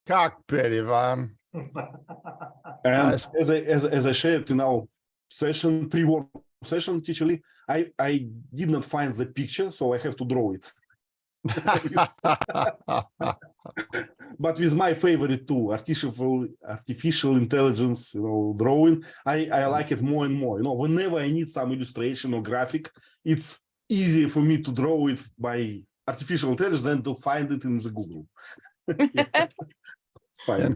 cockpit, Ivan. And as I shared in our session, pre-work session, teacher Lee, I did not find the picture, so I have to draw it. But with my favorite tool, artificial intelligence, drawing, I like it more and more. Whenever I need some illustration or graphic, it's easier for me to draw it by artificial intelligence than to find it in the Google. It's fine.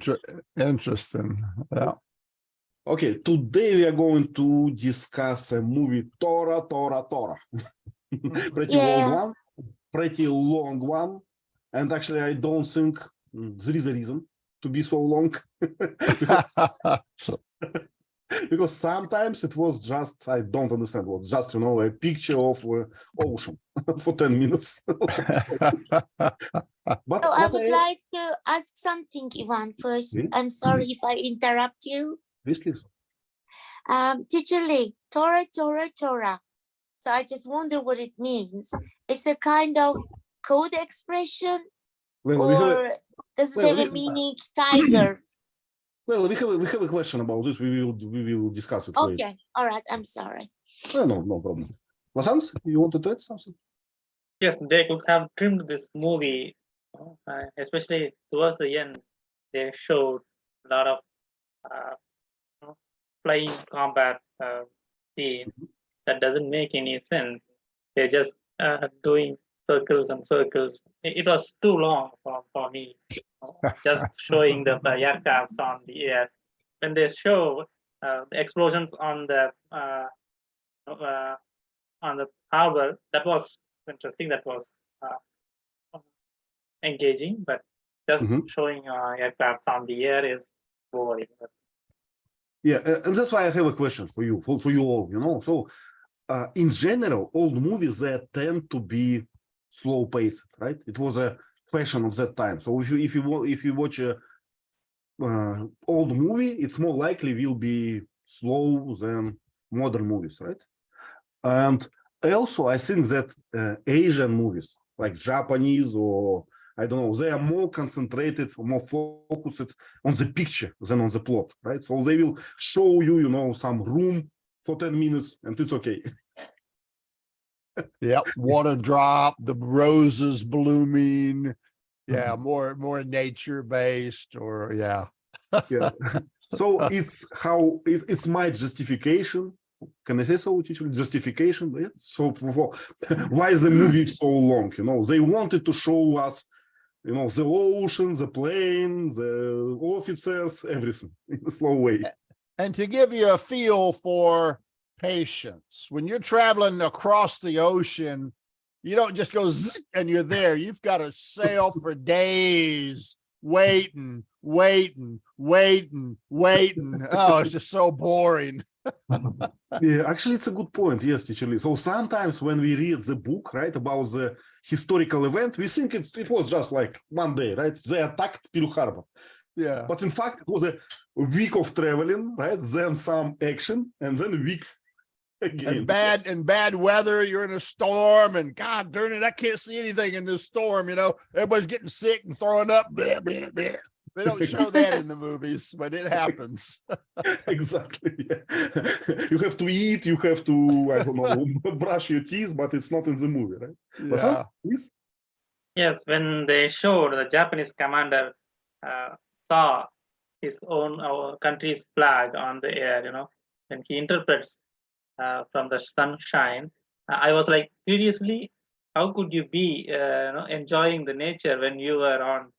Interesting. Yeah. Okay, today we are going to discuss a movie, Tora. Pretty long one. And actually, I don't think there is a reason to be so long. Because sometimes it was just, I don't understand, what, just, a picture of ocean for 10 minutes. But I would like to ask something, Ivan, first. Yeah. I'm sorry if I interrupt you. Please. Teacher Lee, Tora. So I just wonder what it means. It's a kind of code expression, or does it have a meaning, tiger? Well, we have a question about this. We will discuss it later. Okay, all right, I'm sorry. No problem. Vasant, you wanted to add something? Yes, they could have trimmed this movie, especially towards the end. They showed a lot of flying combat scenes that doesn't make any sense. They're just doing circles and circles. It was too long for me. Just showing the aircrafts on the air. When they show the explosions on the harbor, that was interesting. That was engaging, but just showing aircrafts on the air is boring. Yeah, and that's why I have a question for you, for you all. So, in general, old movies, they tend to be slow paced, right? It was a fashion of that time. So if you watch a old movie, it's more likely will be slow than modern movies, right? And also, I think that Asian movies, like Japanese or I don't know, they are more concentrated, more focused on the picture than on the plot, right? So they will show you, some room for 10 minutes and it's okay. Yeah, water drop, the roses blooming. Yeah, more nature based, or yeah. So it's my justification. Can I say so, teacher? Justification. Yeah. So for why the movie is so long? They wanted to show us, the ocean, the plane, the officers, everything in a slow way. And to give you a feel for patience, when you're traveling across the ocean, you don't just go zzz, and you're there. You've got to sail for days, waiting. Oh, it's just so boring. Yeah, actually, it's a good point. Yes, teacher Lee. So sometimes when we read the book, right, about the historical event, we think it was just like one day, right? They attacked Pearl Harbor. Yeah. But in fact, it was a week of traveling, right? Then some action, and then a week again. And bad weather. You're in a storm, and God darn it, I can't see anything in this storm. Everybody's getting sick and throwing up. Blah, blah, blah. They don't show that in the movies, but it happens. Exactly. Yeah. You have to eat. You have to, I don't know, brush your teeth, but it's not in the movie, right? Yeah. Please? Yes, when they showed the Japanese commander saw his own our country's flag on the air, when he interprets from the sunshine, I was like, seriously, how could you be enjoying the nature when you were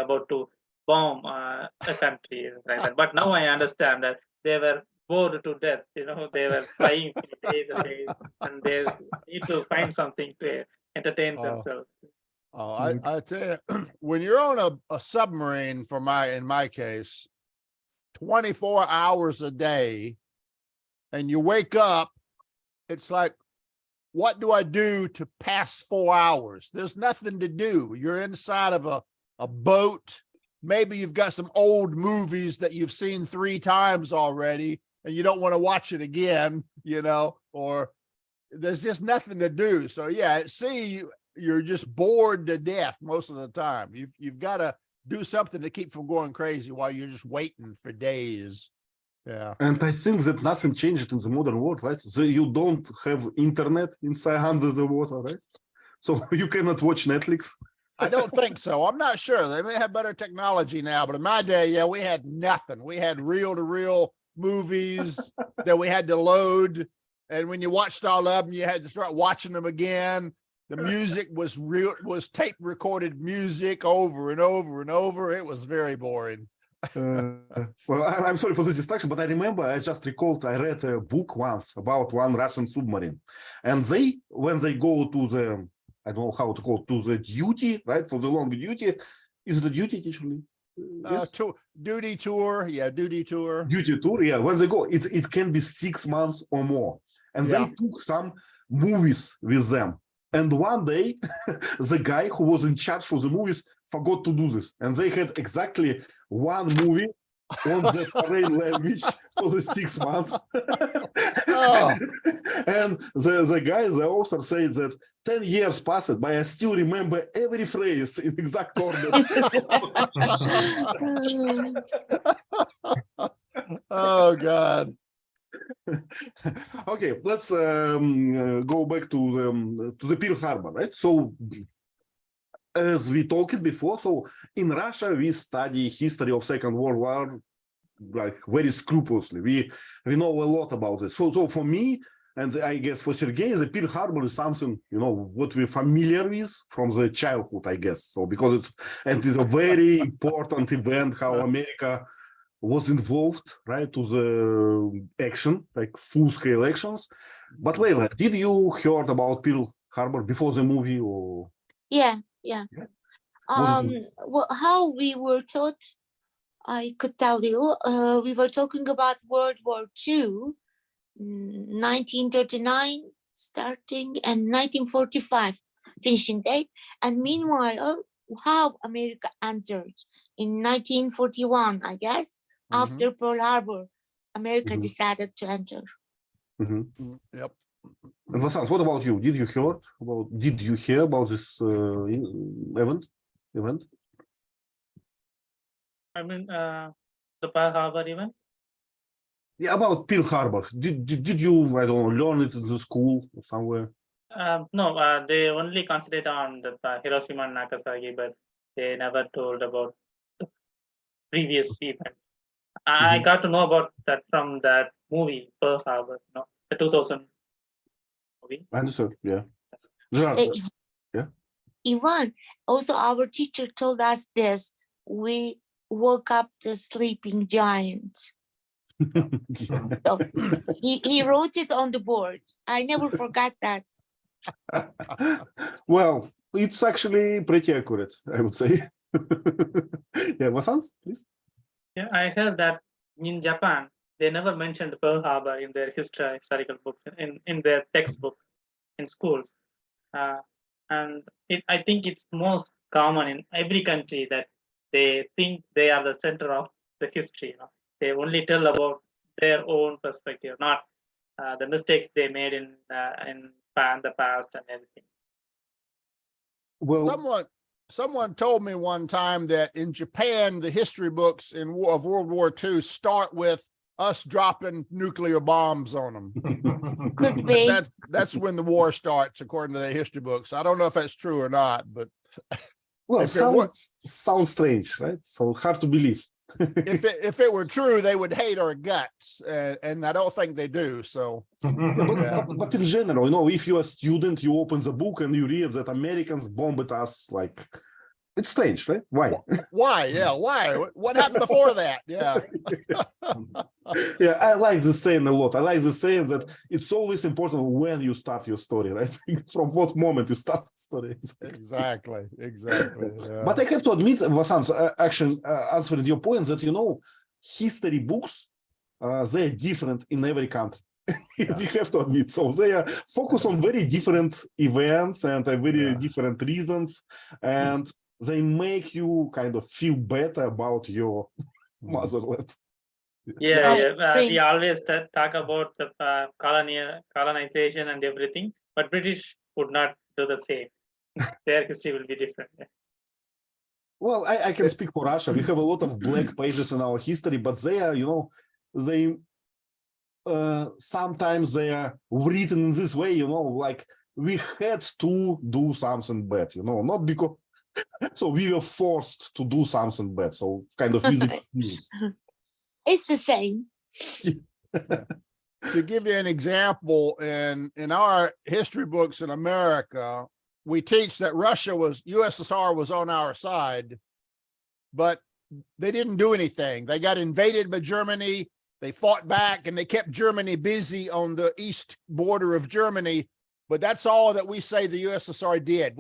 about to bomb a country like that? But now I understand that they were bored to death. They were flying days and days, and they need to find something to entertain themselves. Oh, I tell you, when you're on a submarine, in my case, 24 hours a day, and you wake up, it's like, what do I do to pass 4 hours? There's nothing to do. You're inside of a boat. Maybe you've got some old movies that you've seen 3 times already, and you don't want to watch it again, or there's just nothing to do. So yeah, at sea, you're just bored to death most of the time. You've got to do something to keep from going crazy while you're just waiting for days. Yeah. And I think that nothing changed in the modern world, right? So you don't have internet inside under the water, right? So you cannot watch Netflix. I don't think so. I'm not sure. They may have better technology now, but in my day, yeah, we had nothing. We had reel-to-reel movies that we had to load. And when you watched all of them, you had to start watching them again. The music was tape recorded music over and over and over. It was very boring. Well, I'm sorry for this distraction, but I remember, I just recalled, I read a book once about one Russian submarine. And when they go to the, I don't know how to call it, to the duty, right? For the long duty. Is it a duty, teacher Lee? Yes? Duty tour. Yeah, duty tour. Duty tour, yeah. When they go, it can be 6 months or more. And Yeah. they took some movies with them. And one day, the guy who was in charge for the movies forgot to do this. And they had exactly one movie on the foreign language for the 6 months. Oh. And the guy, the author, said that 10 years passed, but I still remember every phrase in exact order. Oh, God. Okay, let's go back to the Pearl Harbor, right? So, as we talked before, so in Russia we study history of Second World War like very scrupulously. We know a lot about this. So for me, and I guess for Sergei, the Pearl Harbor is something, you know, what we're familiar with from the childhood, I guess. So because it's a very important event, how America was involved, right, to the action, like full-scale actions. But Leila, did you heard about Pearl Harbor before the movie, or? Yeah. Was it- Well, how we were taught, I could tell you, we were talking about World War II, 1939 starting and 1945 finishing date. And meanwhile, how America entered in 1941, I guess, after Pearl Harbor, America Mhm. decided to enter. Mhm. Yep. And Vasant, what about you? Did you hear about this event? I mean, the Pearl Harbor event. Yeah, about Pearl Harbor. Did you, I don't know, learn it in the school or somewhere? No, they only concentrate on the Hiroshima and Nagasaki, but they never told about the previous event. I Mhm. got to know about that from that movie, Pearl Harbor, the 2000 movie. I understand. Yeah. Gerard, Eh, yeah. Ivan, also our teacher told us this. We woke up the sleeping giant. So he wrote it on the board. I never forgot that. Well, it's actually pretty accurate, I would say. Yeah, Vasant, please. Yeah, I heard that in Japan, they never mentioned Pearl Harbor in their historical books, in their textbooks in schools. And I think it's most common in every country that they think they are the center of the history. They only tell about their own perspective, not the mistakes they made in the past and everything. Well, Someone told me one time that in Japan, the history books of World War II start with us dropping nuclear bombs on them. Could be. That's when the war starts, according to the history books. I don't know if that's true or not, but well, if it were- sounds strange, right? So hard to believe. if it were true, they would hate our guts, and I don't think they do. So, Yeah, but in general, you know, if you're a student, you open the book and you read that Americans bombed us, like, it's strange, right? Why? why? Yeah, why? What happened before that? Yeah. Yeah, I like the saying a lot. I like the saying that it's always important when you start your story, right? From what moment you start the story. Exactly. Yeah. But I have to admit, Vasant, actually answering your point that, you know, history books, they're different in every country. We have to admit. So they are focused on very different events and very different reasons. And they make you kind of feel better about your motherland. Yeah, we always talk about the colonization and everything, but British would not do the same. Their history will be different. Well, I can speak for Russia. We have a lot of black pages in our history, but they are, they sometimes they are written in this way, like we had to do something bad, not because so we were forced to do something bad. So kind of with excuse. It's the same. To give you an example, in our history books in America, we teach that USSR was on our side, but they didn't do anything. They got invaded by Germany. They fought back and they kept Germany busy on the east border of Germany. But that's all that we say the USSR did.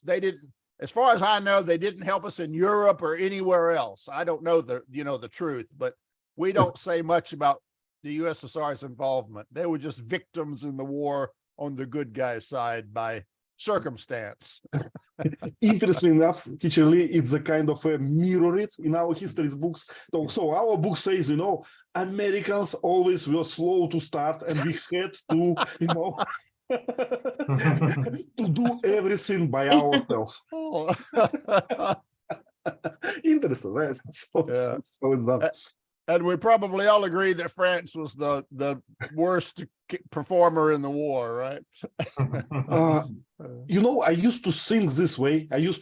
They didn't, as far as I know, they didn't help us in Europe or anywhere else. I don't know the truth, but we don't say much about the USSR's involvement. They were just victims in the war on the good guy's side by circumstance. Interesting enough, teacher Lee, it's a kind of a mirror it in our history books. So our book says, Americans always were slow to start and we had to, to do everything by ourselves. Oh. Interesting, right? So it's done. And we probably all agree that France was the worst performer in the war, right? I used to think this way. I used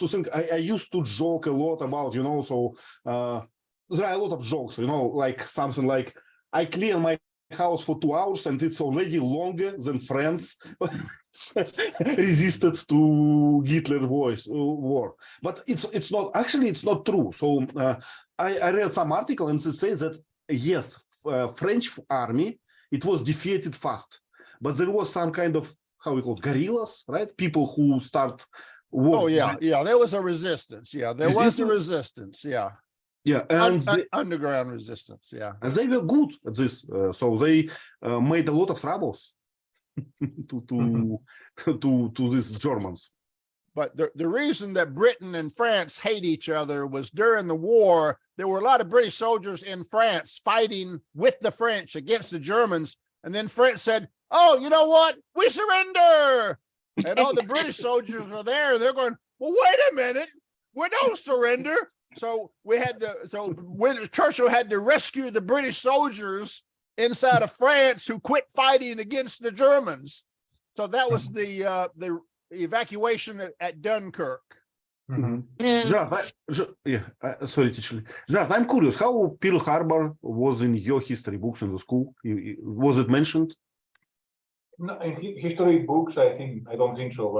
to joke a lot about, so there are a lot of jokes, like something like I clean my house for 2 hours and it's already longer than France resisted to Hitler war. But it's not true. So I read some article and it says that yes, French army, it was defeated fast, but there was some kind of how we call guerrillas, right? People who start war. Oh yeah, there was a resistance. Yeah, there was a resistance. Yeah. Yeah, and underground resistance. Yeah, and they were good at this, so they made a lot of troubles to these Germans. But the reason that Britain and France hate each other was during the war, there were a lot of British soldiers in France fighting with the French against the Germans. And then France said, oh, you know what? We surrender. And all the British soldiers are there. They're going, well, wait a minute. We don't surrender. So when Churchill had to rescue the British soldiers inside of France who quit fighting against the Germans. So that was the evacuation at Dunkirk. Sorry, teacher. Gerard, I'm curious, how Pearl Harbor was in your history books in the school? Was it mentioned? No, in history books, I don't think so,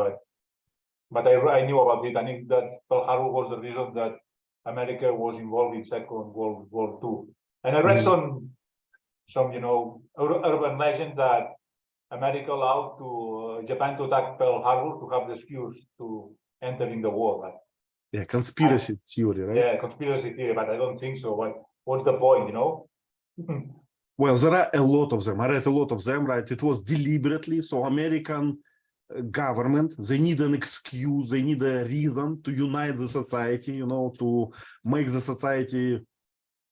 but I knew about it. I think that Pearl Harbor was the reason that America was involved in Second World War II. And I read some urban legend that America allowed to Japan to attack Pearl Harbor to have the excuse to enter in the war. Yeah, conspiracy theory, right? Yeah, conspiracy theory, but I don't think so. What's the point, Well, there are a lot of them. I read a lot of them, right? It was deliberately. So American government, they need an excuse, they need a reason to unite the society, to make the society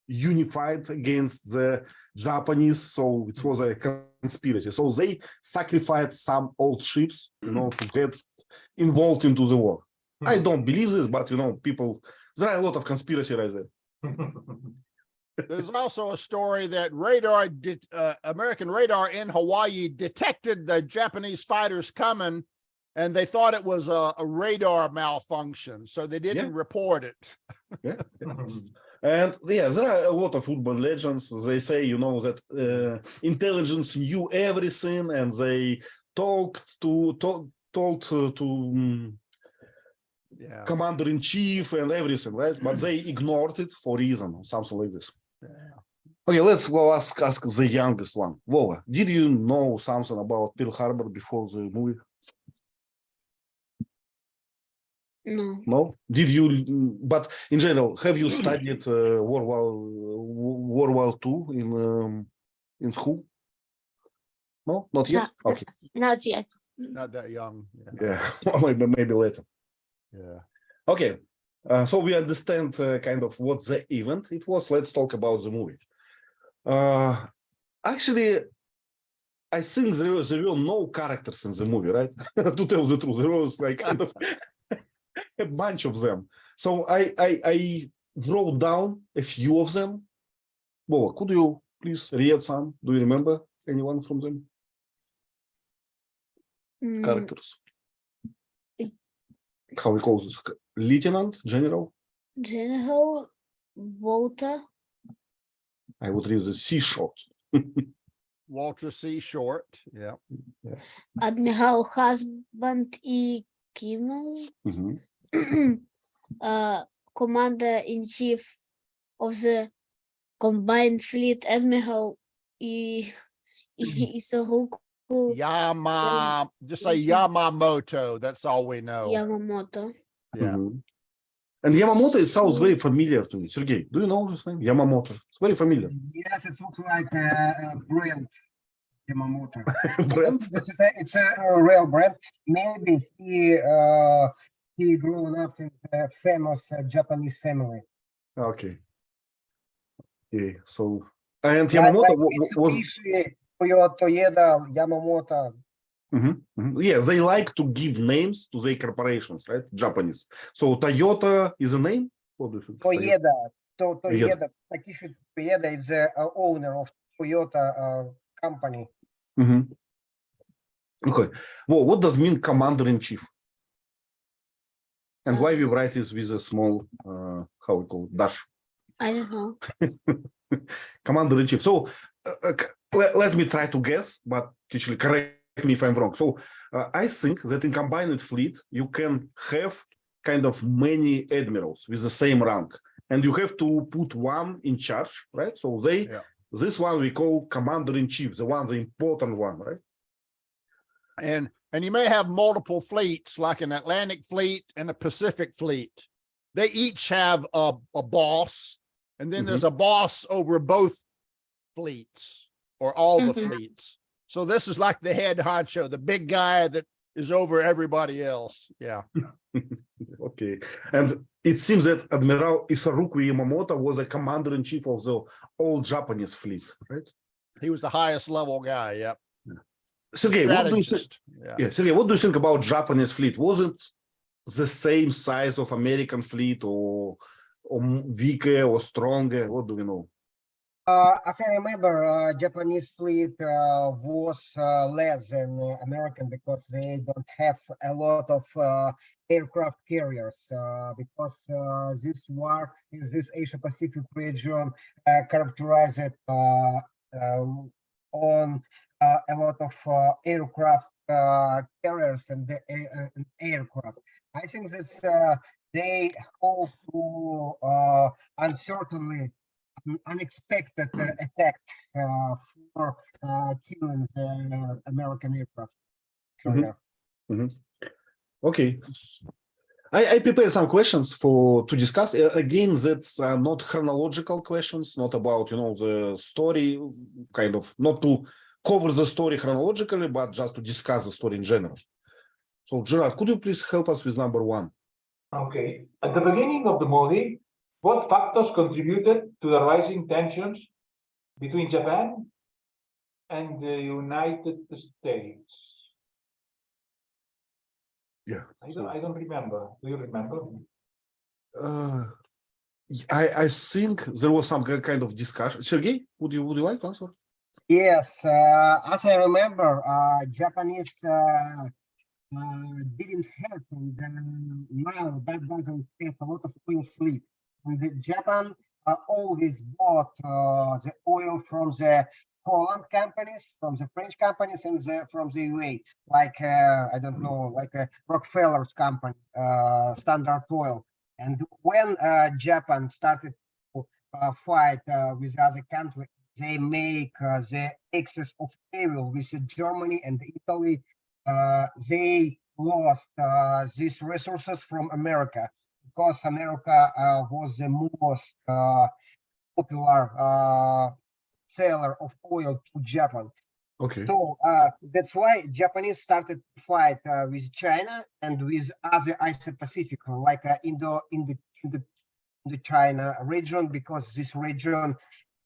unified against the Japanese. So it was a conspiracy. So they sacrificed some old ships, to get involved into the war. I don't believe this, but people, there are a lot of conspiracy right there. There's also a story that American radar in Hawaii detected the Japanese fighters coming, and they thought it was a radar malfunction, so they didn't report it. And there are a lot of football legends. They say, that intelligence knew everything, and they told to commander-in-chief and everything, right? But they ignored it for reason or something like this. Okay, let's go ask the youngest one. Vova, did you know something about Pearl Harbor before the movie? No. No? Did you, but in general, have you studied World War II in school? No, not yet? Okay. Not yet. Not that young. Yeah, maybe later. Yeah. Okay, so we understand kind of what the event it was. Let's talk about the movie. Actually, I think there were no characters in the movie, right? To tell the truth, there was like kind of a bunch of them. So I wrote down a few of them. Well, could you please read some? Do you remember anyone from them? Characters. How we call this? Lieutenant, general. General Walter. I would read the C short. Walter C. Short. Yeah. Admiral Husband и Kimmel. Mhm. Commander-in-Chief of the Combined Fleet Admiral Isoroku Just say Yamamoto. That's all we know. Yamamoto. Yeah. Mhm. And Yamamoto, it sounds very familiar to me. Sergey, do you know this name? Yamamoto. It's very familiar. Yes, it looks like a brand, Yamamoto. Brand? It's a real brand. Maybe he grew up in a famous Japanese family. Okay. Okay. So, and Yamamoto was. Mitsubishi, Toyota, Yamamoto. Yeah, they like to give names to their corporations, right? Japanese. So Toyota is a name? What do you think? Toyota. Takeshi Toyota is the owner of Toyota company. Okay. Well, what does mean commander-in-chief? And why we write this with a small, how we call it, dash? I don't know. Commander-in-chief. So let me try to guess, but actually correct me if I'm wrong. So I think that in combined fleet, you can have kind of many admirals with the same rank, and you have to put one in charge, right? So this one we call commander-in-chief, the important one, right? And you may have multiple fleets, like an Atlantic fleet and a Pacific fleet. They each have a boss, and then there's a boss over both fleets or all the fleets. So this is like the head honcho, the big guy that is over everybody else. Yeah. Okay. And it seems that Admiral Isoroku Yamamoto was a commander-in-chief of the old Japanese fleet, right? He was the highest level guy. Yep. Sergey, what do you think? Yeah. Sergey, what do you think about Japanese fleet? Was it the same size of American fleet, or weaker or stronger? What do we know? As I remember, Japanese fleet was less than American because they don't have a lot of aircraft carriers because this war in this Asia Pacific region characterized on a lot of aircraft carriers and aircraft. I think that they hope to unexpected attack for killing the American aircraft carrier. Okay. I prepared some questions to discuss. Again, that's not chronological questions, not about, the story, kind of, not to cover the story chronologically, but just to discuss the story in general. So, Gerard, could you please help us with number one? Okay. At the beginning of the movie, what factors contributed to the rising tensions between Japan and the United States? Yeah. I don't remember. Do you remember? I think there was some kind of discussion. Sergey, would you like to answer? Yes, as I remember, Japanese didn't have, and now that doesn't have a lot of oil fleet. And Japan always bought the oil from the Holland companies, from the French companies, and from the UA, like I don't know, like Rockefeller's company, Standard Oil. And when Japan started to fight with other countries, they make the excess of oil with Germany and Italy. They lost these resources from America because America was the most popular seller of oil to Japan. Okay. So that's why Japanese started to fight with China and with other Asia Pacific, like in the China region, because this region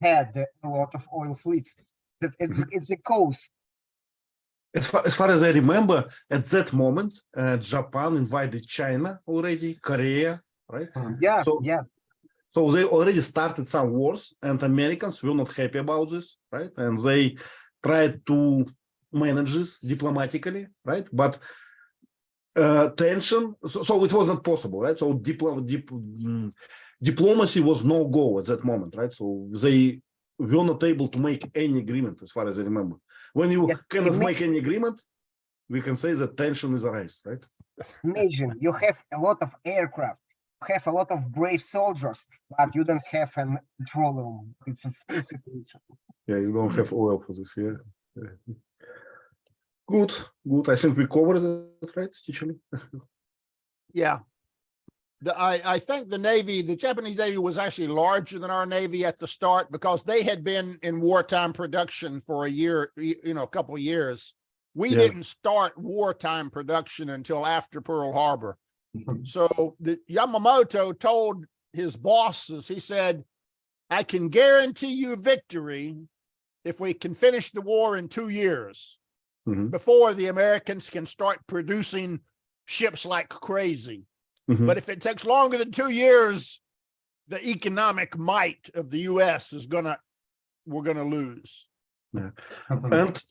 had a lot of oil fleets. It's a cause. As far as I remember, at that moment, Japan invaded China already, Korea, right? Yeah, So, yeah. so they already started some wars, and Americans were not happy about this, right? And they tried to manage this diplomatically, right? But tension, so it was not possible, right? So diplomacy was no go at that moment, right? So they were not able to make any agreement, as far as I remember. When you Yes, cannot make any agreement, we can say that tension is raised, right? Imagine you have a lot of aircraft, you have a lot of brave soldiers, but you don't have a control room. It's a full situation. Yeah, you don't have oil for this, yeah. Good, good. I think we covered that, right, teacher? Yeah. I think the Japanese Navy was actually larger than our Navy at the start because they had been in wartime production for a year, a couple of years. We didn't start wartime production until after Pearl Harbor. So the Yamamoto told his bosses, he said, I can guarantee you victory if we can finish the war in 2 years before the Americans can start producing ships like crazy. But if it takes longer than 2 years, the economic might of the US we're gonna lose. Yeah. And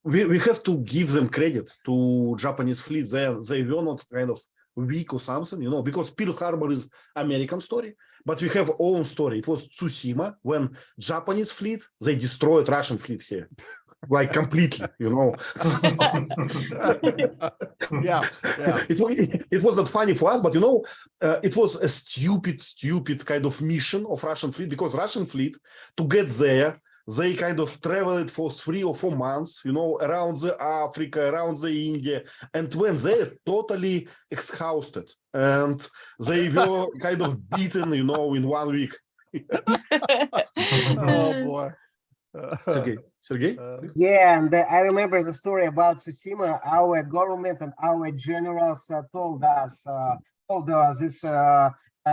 we have to give them credit to Japanese fleet. They were not kind of weak or something, because Pearl Harbor is American story, but we have own story. It was Tsushima when Japanese fleet, they destroyed Russian fleet here. Like completely, Yeah. It was not funny for us, but it was a stupid kind of mission of Russian fleet, because Russian fleet, to get there, they kind of traveled for 3 or 4 months, around the Africa, around the India, and when they're totally exhausted, and they were kind of beaten, in 1 week. Oh boy. Sergey? Yeah, and I remember the story about Tsushima. Our government and our generals told these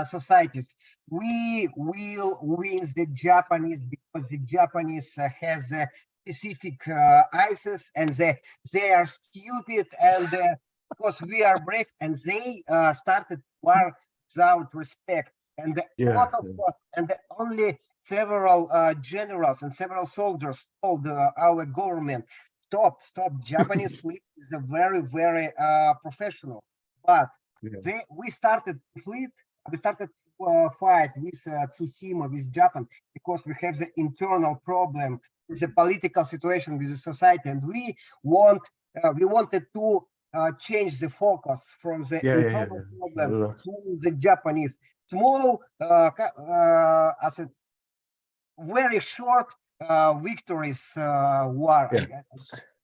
societies, we will win the Japanese because the Japanese has a specific ISIS, and they are stupid, and because we are brave, and they started war without respect, and only several generals and several soldiers told our government, stop, Japanese fleet is a very, very professional. But we started fight with Tsushima, with Japan, because we have the internal problem with the political situation with the society, and we wanted to change the focus from the internal problem to the Japanese small as a very short victories war.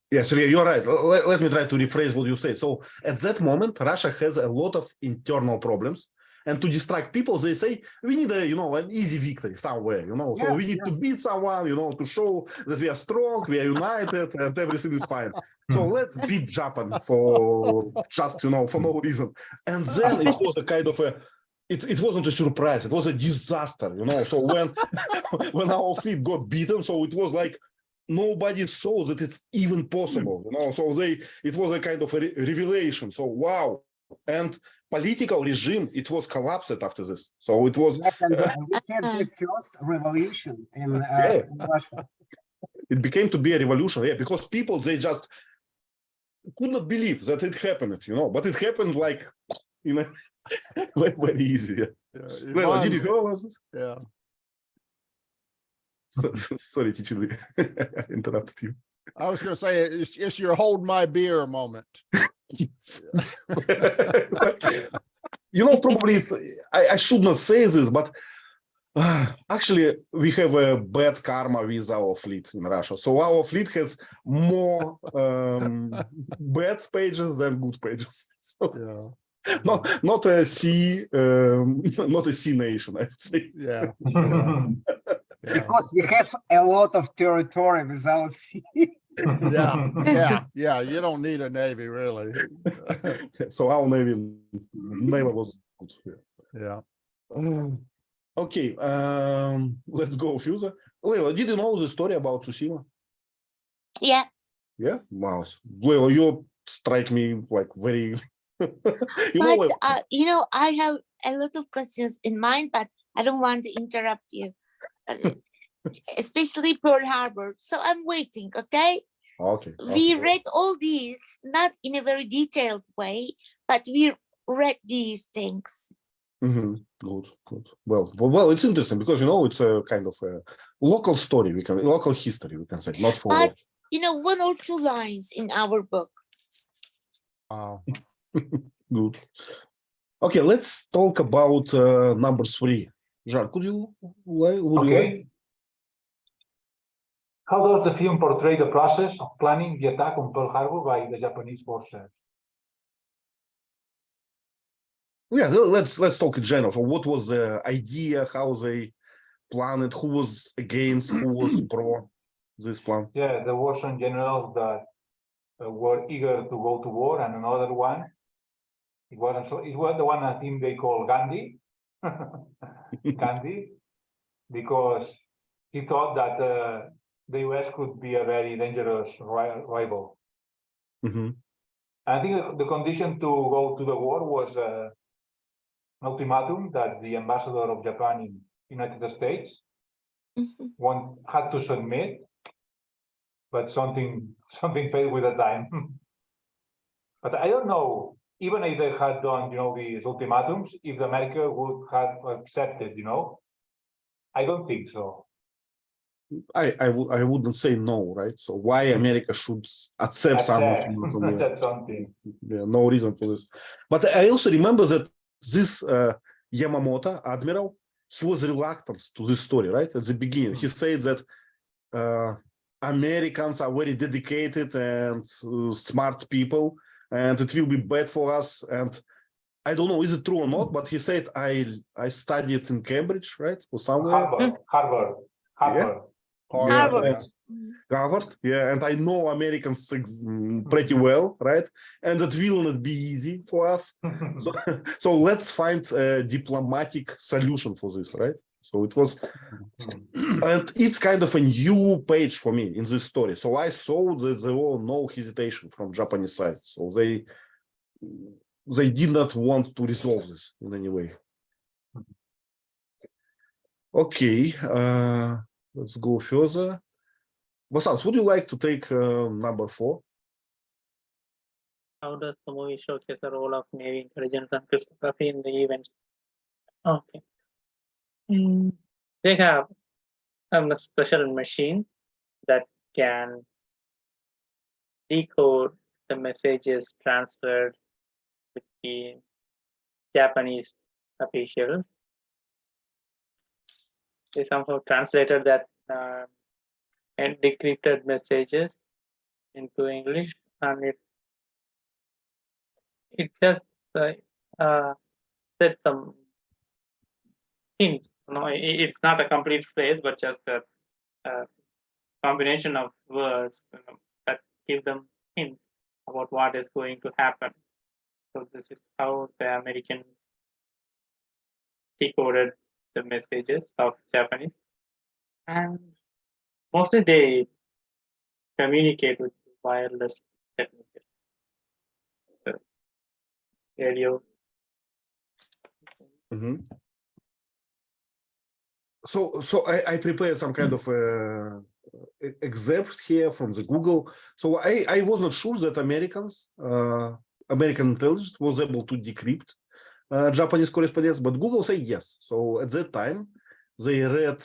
Yes, you're right. Let me try to rephrase what you said. So at that moment, Russia has a lot of internal problems, and to distract people, they say we need an easy victory somewhere. So we need to beat someone, to show that we are strong, we are united, and everything is fine. So let's beat Japan for just for no reason. And then it was a kind of a. It wasn't a surprise. It was a disaster, So when our fleet got beaten, so it was like nobody saw that it's even possible, So it was a kind of a revelation. So wow, and political regime, it was collapsed after this. So it was. Yes, and we had the first revolution in Russia. It became to be a revolution, because people, they just could not believe that it happened, But it happened like very easy. Well, did you hear about this? Yeah. Sorry, teacher, interrupted you. I was going to say it's your hold my beer moment. Probably I should not say this, but actually we have a bad karma with our fleet in Russia. So our fleet has more bad pages than good pages. So not a sea, not a sea nation, I would say. Yeah. Because we have a lot of territory without sea. Yeah. You don't need a navy, really. So our navy never was good. Yeah. Okay, let's go further. Leila, did you know the story about Tsushima? Yeah. Yeah? Wow. Leila, you strike me like very You know, But I have a lot of questions in mind, but I don't want to interrupt you, especially Pearl Harbor. So I'm waiting. Okay. okay. We read all these not in a very detailed way, but we read these things. Good, good. Well, it's interesting because it's a kind of a local story. Local history, we can say, not for. But 1 or 2 lines in our book. Wow. Good. Okay, let's talk about number 3. Jar, would you like? Okay. How does the film portray the process of planning the attack on Pearl Harbor by the Japanese forces? Yeah, let's talk in general. So what was the idea? How they planned it? Who was against? Who was pro this plan? Yeah, there were some generals that were eager to go to war, and another one. It was the one I think they call Gandhi. Gandhi, because he thought that the US could be a very dangerous rival. Mm-hmm. I think the condition to go to the war was an ultimatum that the ambassador of Japan in United States had to submit, but something paid with the time. But I don't know, even if they had done, these ultimatums, if America would have accepted, I don't think so. I wouldn't say no, right? So why America should accept something? Accept something. Yeah, no reason for this. But I also remember that this Yamamoto admiral, he was reluctant to this story, right? At the beginning, he said that Americans are very dedicated and smart people, and it will be bad for us. And I don't know, is it true or not? But he said, I studied in Cambridge, right, or somewhere. Harvard. Yeah. Harvard. Harvard, yeah, and I know Americans pretty well, right? And it will not be easy for us. So let's find a diplomatic solution for this, right? So it was, and it's kind of a new page for me in this story. So I saw that there was no hesitation from Japanese side. So they did not want to resolve this in any way. Okay, let's go further. Vasant, would you like to take number 4? How does the movie showcase the role of Navy intelligence and cryptography in the events? Okay. They have a special machine that can decode the messages transferred between Japanese officials. They somehow translated that and decrypted messages into English, and it just said some hints. It's not a complete phrase, but just a combination of words that give them hints about what is going to happen. So this is how the Americans decoded the messages of Japanese, and mostly they communicate with wireless technique, radio. So I prepared some kind of excerpt here from the Google. So I wasn't sure that American intelligence was able to decrypt Japanese correspondence, but Google said yes. So at that time, they read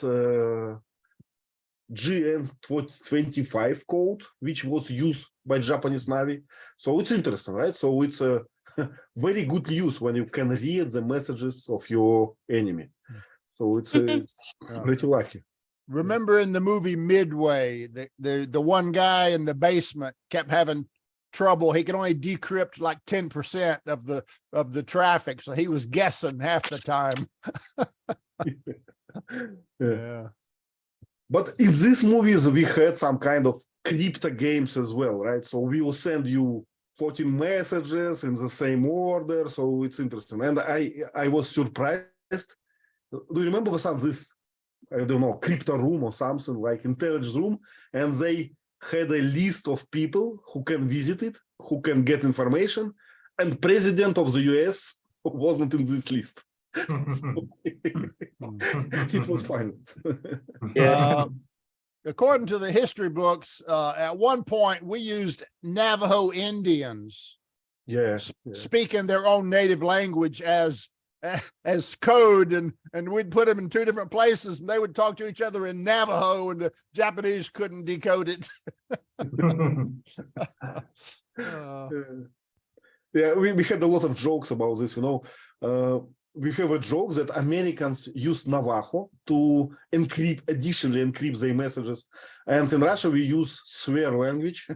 GN25 code, which was used by Japanese Navy. So it's interesting, right? So it's a very good news when you can read the messages of your enemy. So it's pretty lucky. Remember in the movie Midway, the one guy in the basement kept having trouble. He could only decrypt like 10% of the traffic, so he was guessing half the time. Yeah. But in these movies, we had some kind of crypto games as well, right? So we will send you 14 messages in the same order. So it's interesting. And I was surprised. Do you remember this, I don't know, crypto room or something like intelligence room? And they had a list of people who can visit it, who can get information. and president of the US wasn't in this list. So it was fine. Yeah. According to the history books, at one point we used Navajo Indians Yes. speaking their own native language as code, and we'd put them in two different places, and they would talk to each other in Navajo, and the Japanese couldn't decode it. Yeah, we had a lot of jokes about this, we have a joke that Americans use Navajo to additionally encrypt their messages. And in Russia, we use swear language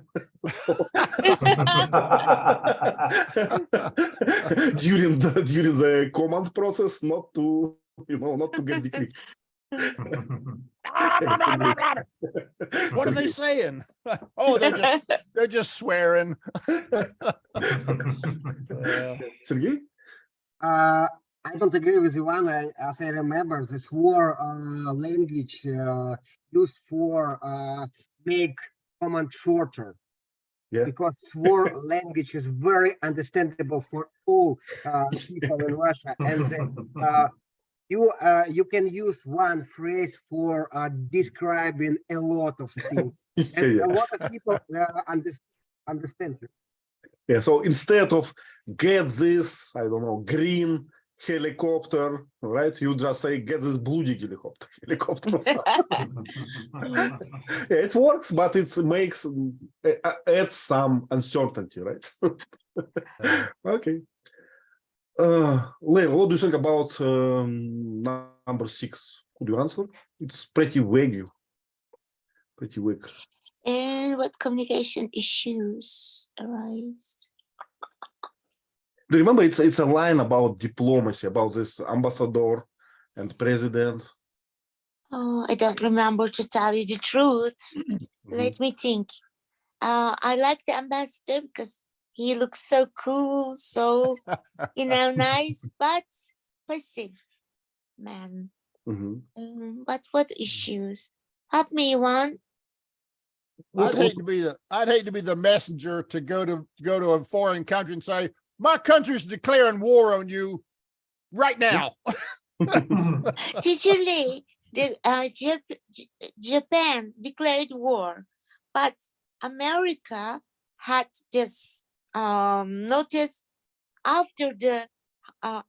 during the command process, not to get decrypted. What are they saying? Oh, they're just swearing. Sergey? I don't agree with Ivan. As I remember, this war language used for make command shorter. Yeah. Because war language is very understandable for all people in Russia, and you can use one phrase for describing a lot of things, and a lot of people understand you. Yeah, so instead of get this, I don't know, green helicopter, right? You just say get this bloody helicopter. Yeah, it works, but it adds some uncertainty, right? Okay. Leila, what do you think about number 6? Could you answer? It's pretty vague. And what communication issues arise? Do you remember it's a line about diplomacy, about this ambassador and president? Oh, I don't remember, to tell you the truth. Let me think. I like the ambassador because he looks so cool, so nice, but passive man. But what issues? Help me, Ivan. I'd hate to be the messenger to go to a foreign country and say, my country's declaring war on you right now. Teacher Lee, Japan declared war, but America had this notice after the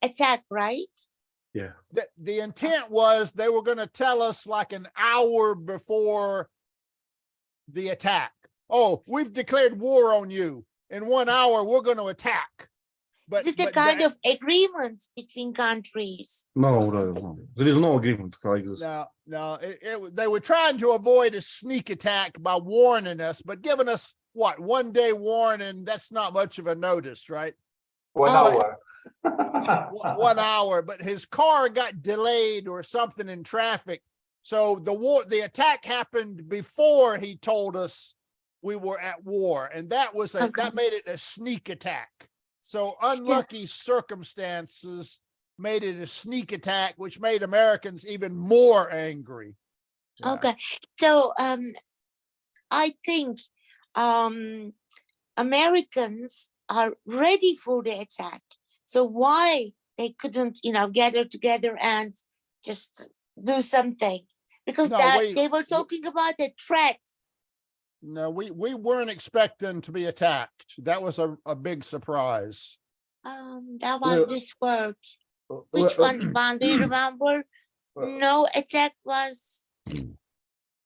attack, right? Yeah. The intent was they were going to tell us like an hour before the attack. Oh, we've declared war on you. In 1 hour, we're going to attack. But Is it a kind of agreement between countries? No. There is no agreement like this. No, they were trying to avoid a sneak attack by warning us, but giving us, 1 day warning, that's not much of a notice, right? 1 hour. 1 hour, but his car got delayed or something in traffic. So the attack happened before he told us we were at war, and that made it a sneak attack. So unlucky circumstances made it a sneak attack, which made Americans even more angry. Yeah. Okay, so I think Americans are ready for the attack. So why they couldn't, gather together and just do something? Because they were talking about a threat. No, we weren't expecting to be attacked. That was a big surprise. That was this word. Which one, Ivan? Do you remember? No attack was.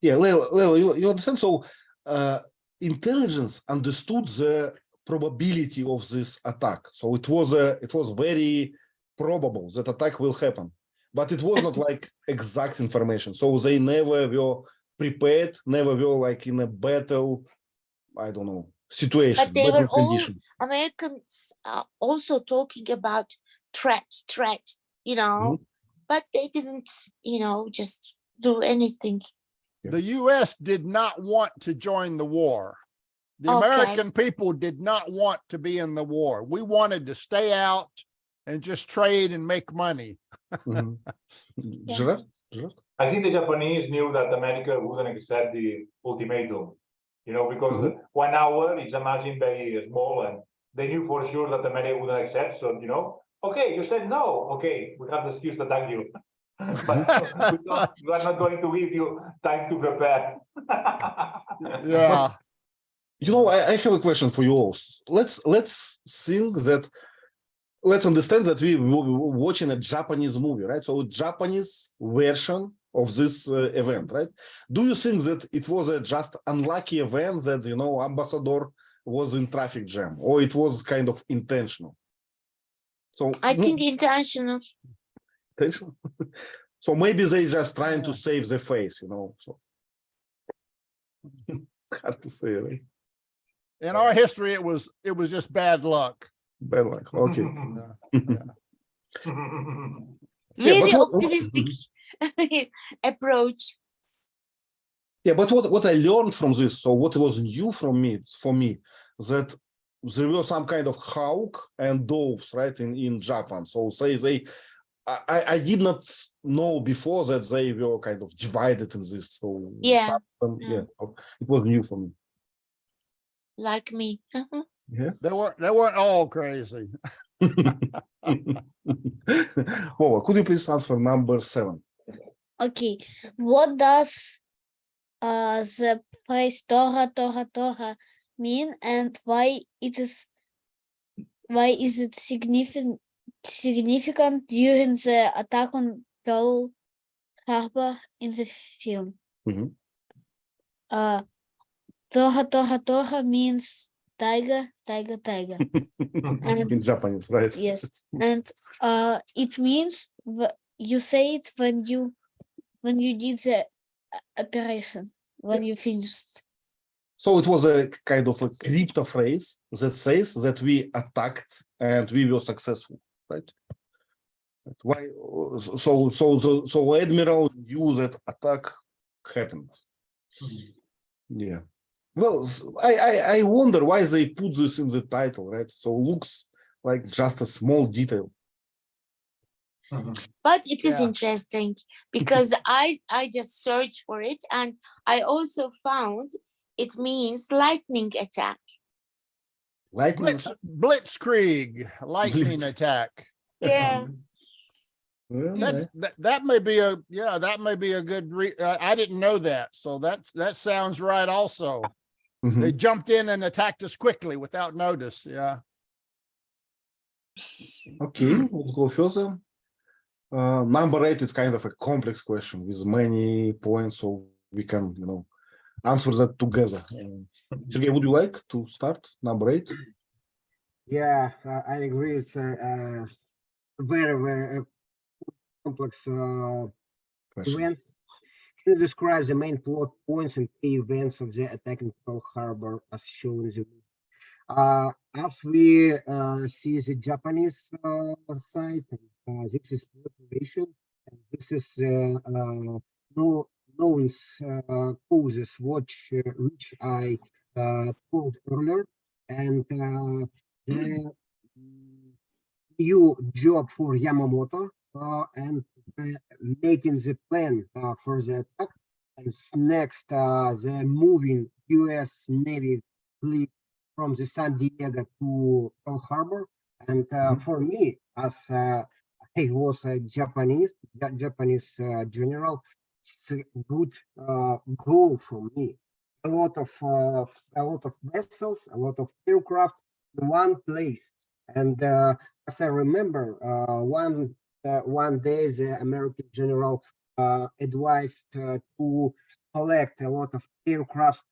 Yeah, Leila, you understand? So intelligence understood the probability of this attack. So it was very probable that attack will happen, but it was not like exact information. So they never were prepared, never were like in a battle, I don't know, situation. But they were all Americans also talking about threats, but they didn't, just do anything. The U.S. did not want to join the war. The American people did not want to be in the war. We wanted to stay out and just trade and make money. Gerard? I think the Japanese knew that America wouldn't accept the ultimatum, because 1 hour is imagined very small, and they knew for sure that America wouldn't accept. So, you know, okay, you said no. Okay, we have the excuse to attack you. But we are not going to give you time to prepare. Yeah. You know, I have a question for you all. Let's think that, let's understand that we were watching a Japanese movie, right? So Japanese version of this event, right? Do you think that it was a just unlucky event that, you know, ambassador was in traffic jam, or it was kind of intentional? So I think intentional. intentional. So maybe they just trying to Yeah. save the face, you know. So hard to say, right? In our history, it was just bad luck. Bad luck. Okay. Yeah, Very but optimistic approach. Yeah, but what I learned from this, so what was new for me, that there was some kind of hawk and doves, right, in Japan. So I did not know before that they were kind of divided in this. So Yeah. yeah, it was new for me. Like me. Yeah. They weren't all crazy. Well, could you please answer number 7? Okay. What does the phrase Tora, Tora, Tora mean, and why is it significant during the attack on Pearl Harbor in the film? Mhm. Tora, Tora, Tora means tiger, tiger, tiger. In Japanese, right? Yes, and it means you say it when you did the operation, when you finished. So it was a kind of a crypto phrase that says that we attacked and we were successful, right? Why? So Admiral knew that attack happened. Yeah. Well, I wonder why they put this in the title, right? So looks like just a small detail. But it is Yeah. interesting because I just searched for it, and I also found it means lightning attack. Lightning. Blitzkrieg, lightning Blitz. attack. Yeah. Well, That may be a good. I didn't know that, so that sounds right. Also, mhm. they jumped in and attacked us quickly without notice. Yeah. Okay, let's go further. Number 8 is kind of a complex question with many points, so we can, you know, answer that together. Sergey, would you like to start number 8? Yeah, I agree. It's a very, very complex Question. events. Can you describe the main plot points and key events of the attack in Pearl Harbor as shown in the movie? As we see the Japanese side, this is preparation, and this is no known causes which I told earlier, and the new job for Yamamoto and making the plan for the attack. And next, the moving U.S. Navy fleet from the San Diego to Pearl Harbor. And for me, as I was a Japanese general, it's a good goal for me. A lot of vessels, a lot of aircraft in one place. And as I remember, one day the American general advised to collect a lot of aircraft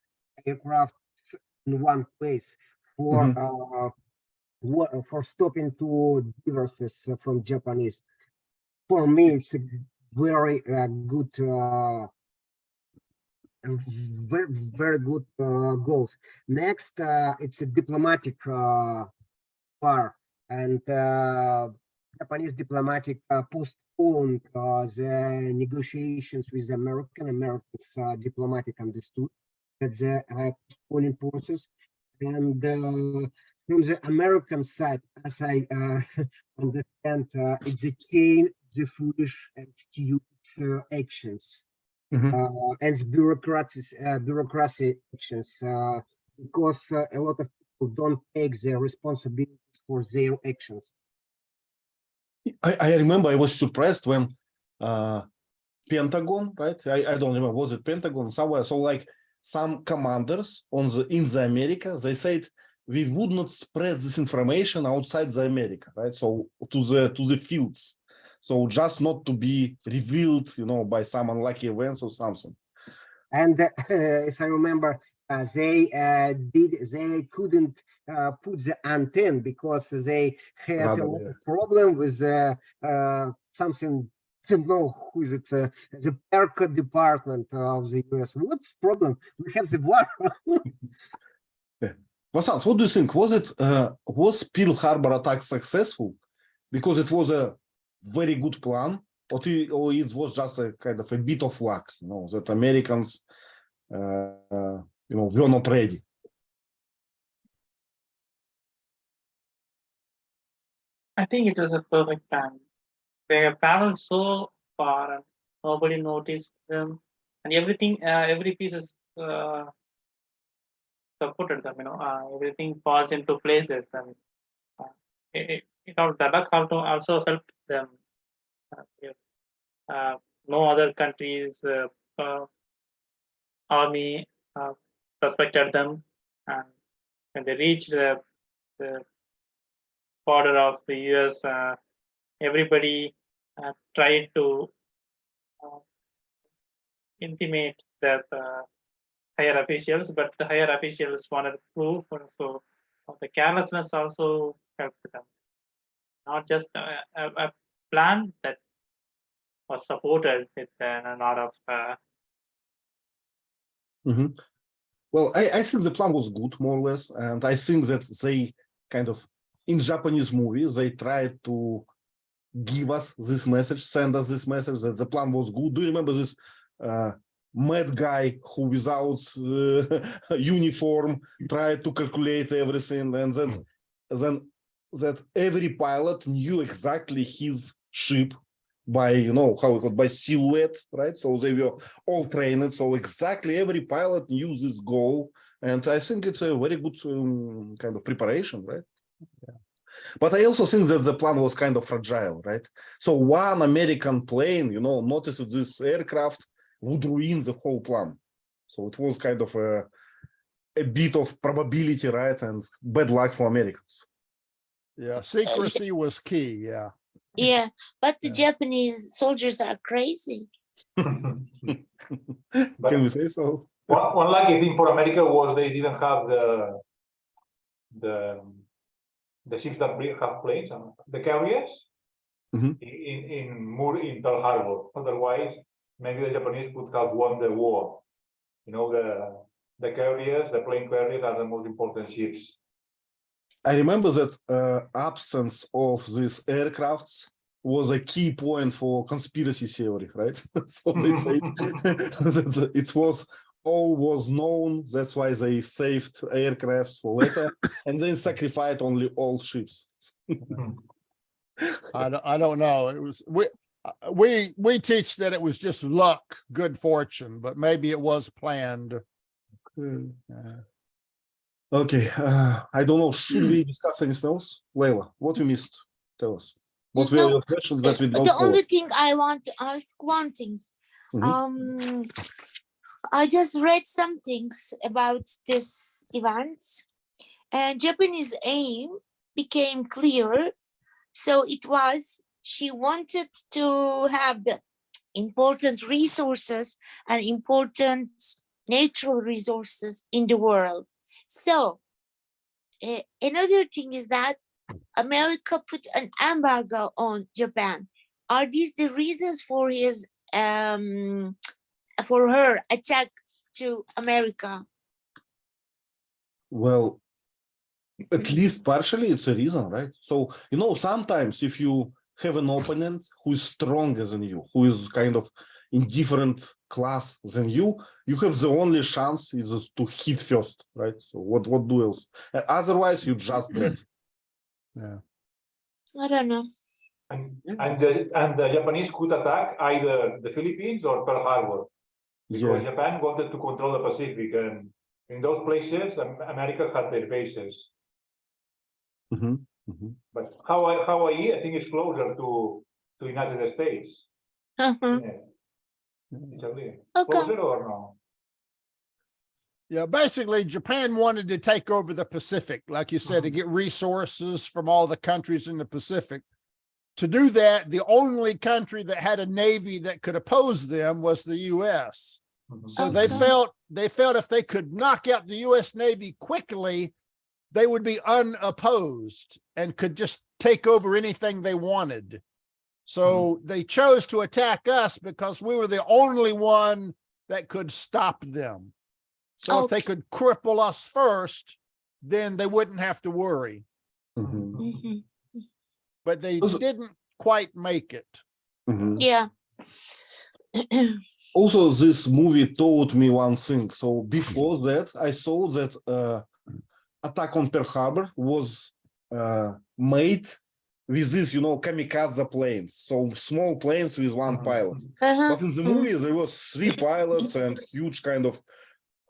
in one place for stopping to divorces from Japanese. For me, it's a very good, very, very good goals. Next, it's a diplomatic part, and Japanese diplomatic postponed the negotiations with Americans diplomatic understood that the postponing process, and from the American side, as I understand, it's a chain the foolish and stupid actions and bureaucracy actions because a lot of don't take the responsibilities for their actions. I remember I was surprised when Pentagon, right? I don't remember, was it Pentagon somewhere? So like some commanders in the America, they said we would not spread this information outside the America, right? So to the fields. So just not to be revealed, by some unlucky events or something. And as I remember, they couldn't put the antenna because they had a lot of problem with something. I don't know who is it, the ERCA department of the US. What's the problem? We have the war. Vasant, what do you think? Was Pearl Harbor attack successful because it was a very good plan, or it was just a kind of a bit of luck, that Americans, were not ready? I think it was a perfect plan. They have traveled so far and nobody noticed them, and everything, every piece is supported them. Everything falls into places, and the luck also helped them. No other countries' army suspected them, and when they reached the border of the US, everybody tried to intimate that higher officials, but the higher officials wanted proof, and so the carelessness also helped them. Not just a plan that was supported with a lot of. Well, I think the plan was good, more or less, and I think that they kind of, in Japanese movies, they tried to give us this message, send us this message that the plan was good. Do you remember this mad guy who, without uniform, tried to calculate everything, and then that every pilot knew exactly his ship by, by silhouette, right? So they were all trained. So exactly every pilot knew this goal. And I think it's a very good kind of preparation, right? Yeah. But I also think that the plan was kind of fragile, right? So one American plane, noticed this aircraft would ruin the whole plan. So it was kind of a bit of probability, right? And bad luck for Americans. Yeah, secrecy was key. Yeah. Yeah, but the Japanese soldiers are crazy. Can you say so? One lucky thing for America was they didn't have the ships that have planes, the carriers, in Pearl Harbor. Otherwise, maybe the Japanese could have won the war. The carriers, the plane carriers, are the most important ships. I remember that absence of these aircrafts was a key point for conspiracy theory, right? So they said that it was all was known. That's why they saved aircrafts for later, and then sacrificed only all ships. I don't know. It was we teach that it was just luck, good fortune, but maybe it was planned. Okay, I don't know. Should we discuss anything else? Leila, what you missed? Tell us. What were your questions that we don't The cover? only thing I want to ask one thing. I just read some things about this event, and Japanese aim became clear. So it was, she wanted to have the important resources and important natural resources in the world. So another thing is that America put an embargo on Japan. Are these the reasons for his for her attack to America? Well, at least partially it's a reason, right? So, sometimes if you have an opponent who is stronger than you, who is kind of in different class than you have the only chance is to hit first, right? So what do else? Otherwise, you just dead. Yeah. I don't know. And the Japanese could attack either the Philippines or Pearl Harbor, because Japan wanted to control the Pacific, and In those places, America had their bases. Mhm, mhm. But Hawaii, I think, is closer to United States. Uh-huh. Yeah. Okay. Closer or no? Yeah, basically, Japan wanted to take over the Pacific, like you said, to get resources from all the countries in the Pacific. To do that, the only country that had a navy that could oppose them was the U.S. So they felt if they could knock out the U.S. Navy quickly, they would be unopposed and could just take over anything they wanted. So they chose to attack us because we were the only one that could stop them. So if they could cripple us first, then they wouldn't have to worry. Mhm, Mhm. But they Also- didn't quite make it. mhm. Yeah. Also, this movie taught me one thing. So before that, I saw that Attack on Pearl Harbor was made with this, kamikaze planes. So small planes with one pilot. Uh-huh. But in the movie, there was 3 pilots and huge kind of,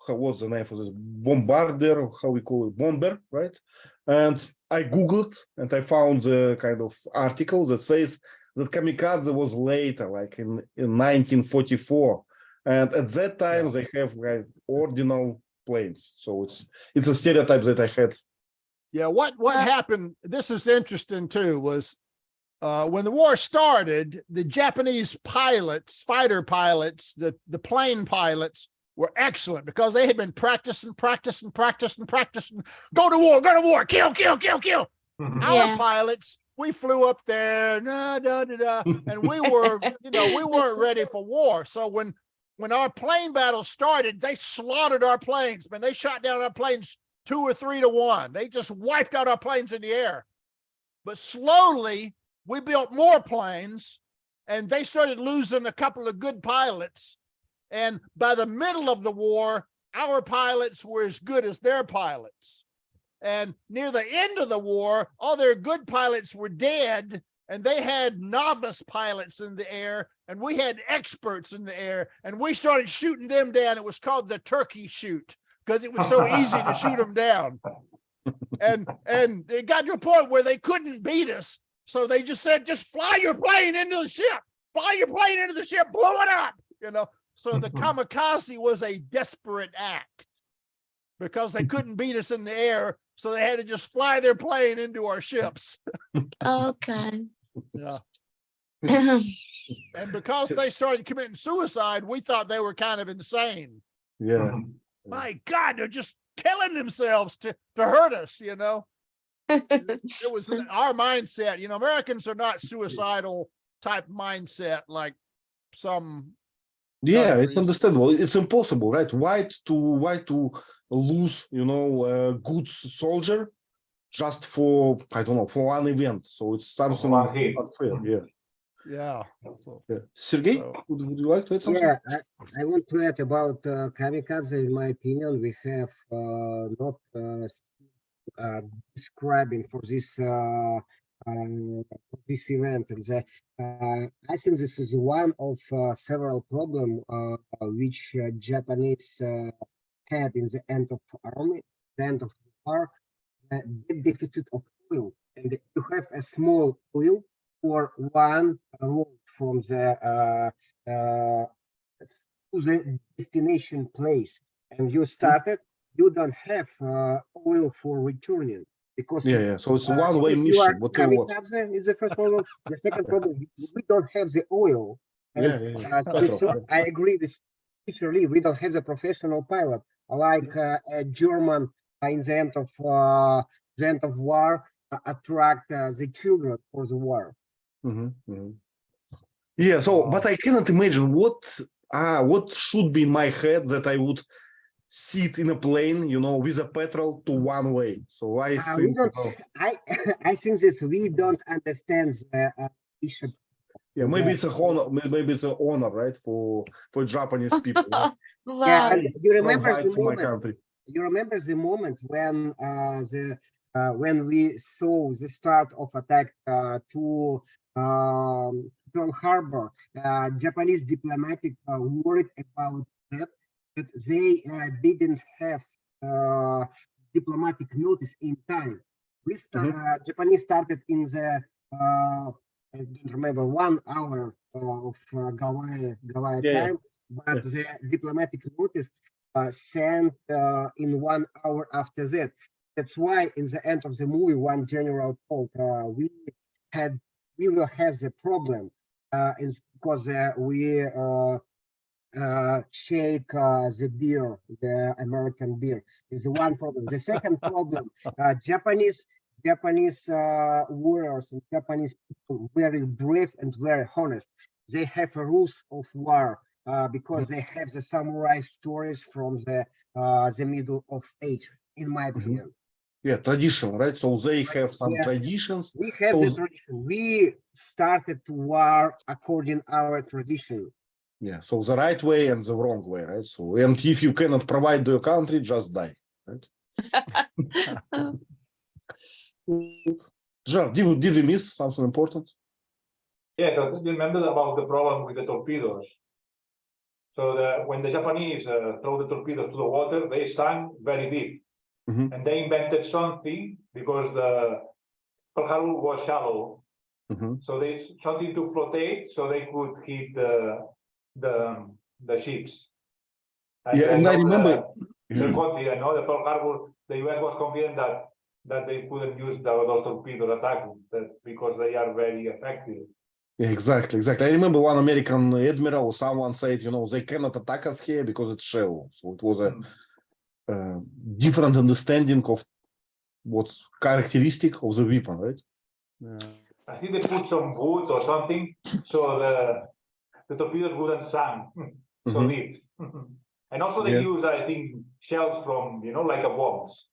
what's the name for this? Bombardier, how we call it? Bomber, right? And I Googled and I found the kind of article that says that kamikaze was later, like in 1944. And at that time, they have ordinal planes. So it's a stereotype that I had. Yeah, what happened, this is interesting too, was when the war started, the Japanese pilots, fighter pilots, the plane pilots were excellent because they had been practicing. Go to war, kill. Our pilots, we flew up there, and we were, we weren't ready for war. So when our plane battle started, they slaughtered our planes, man. They shot down our planes 2 or 3 to 1. They just wiped out our planes in the air. But slowly, we built more planes, and they started losing a couple of good pilots. And by the middle of the war, our pilots were as good as their pilots. And near the end of the war, all their good pilots were dead, and they had novice pilots in the air, and we had experts in the air, and we started shooting them down. It was called the turkey shoot because it was so easy to shoot them down. And it got to a point where they couldn't beat us. So they just said, just fly your plane into the ship, blow it up, So the kamikaze was a desperate act because they couldn't beat us in the air. So they had to just fly their plane into our ships. Okay. Yeah. And because they started committing suicide, we thought they were kind of insane. Yeah. My God, they're just killing themselves to hurt us, It was our mindset. Americans are not suicidal type mindset like some. Yeah, it's countries. understandable. It's impossible, right? Why to lose, a good soldier just for, I don't know, for one event? So it's something one hit. unfair. Yeah. Yeah. So, Yeah. Sergey, So- would you like to add something? Yeah, I want to add about kamikaze. In my opinion, we have not describing for this event. And I think this is one of several problems which Japanese had in the end of army, the end of the war, the deficit of oil, and you have a small oil for one road from the to the destination place, and you started. You don't have oil for returning because Yeah. So it's a one-way if you are mission. Whatever. kamikaze is the first problem. The second problem, we don't have the oil. And Yeah. since I agree with Teacher Lee, we don't have the professional pilot like a German in the end of war attract the children for the war. Yeah. So, but I cannot imagine what should be in my head that I would sit in a plane, with a petrol to one way. So I We think, don't. I think this we don't understand the issue. yeah, maybe it's a honor. Maybe it's an honor, right, for Japanese people. Right? Yeah, Wow. and you remember Provide the for my moment. country. You remember the moment when when we saw the start of attack to Pearl Harbor. Japanese diplomatic worried about that, that they didn't have diplomatic notice in time. Japanese started in the I don't remember 1 hour of Gawai time, but the diplomatic notice sent in 1 hour after that. That's why in the end of the movie, one general told we will have the problem because we shake the beer, the American beer. Is the one problem. The second problem, Japanese warriors and Japanese people very brave and very honest. They have rules of war because they have the samurai stories from the middle of age, in my opinion. Yeah, tradition, right? So they have some traditions. We have the tradition. We started to war according our tradition. Yeah, so the right way and the wrong way, right? So, and if you cannot provide to your country, just die, right? Jean, did we miss something important? Yeah, so you remember about the problem with the torpedoes. So when the Japanese throw the torpedoes to the water, they sank very deep. And they invented something because the Pearl Harbor was shallow. So they something to flotate so they could hit the ships. And I remember the country, I know the Pearl Harbor, the US was confident that they couldn't use those torpedoes attack because they are very effective. Yeah, exactly. I remember one American admiral or someone said, they cannot attack us here because it's shallow. So it was a different understanding of what's characteristic of the weapon, right? I think they put some wood or something so the torpedoes wouldn't sink so deep. And also they use, I think, shells from, like a bombs.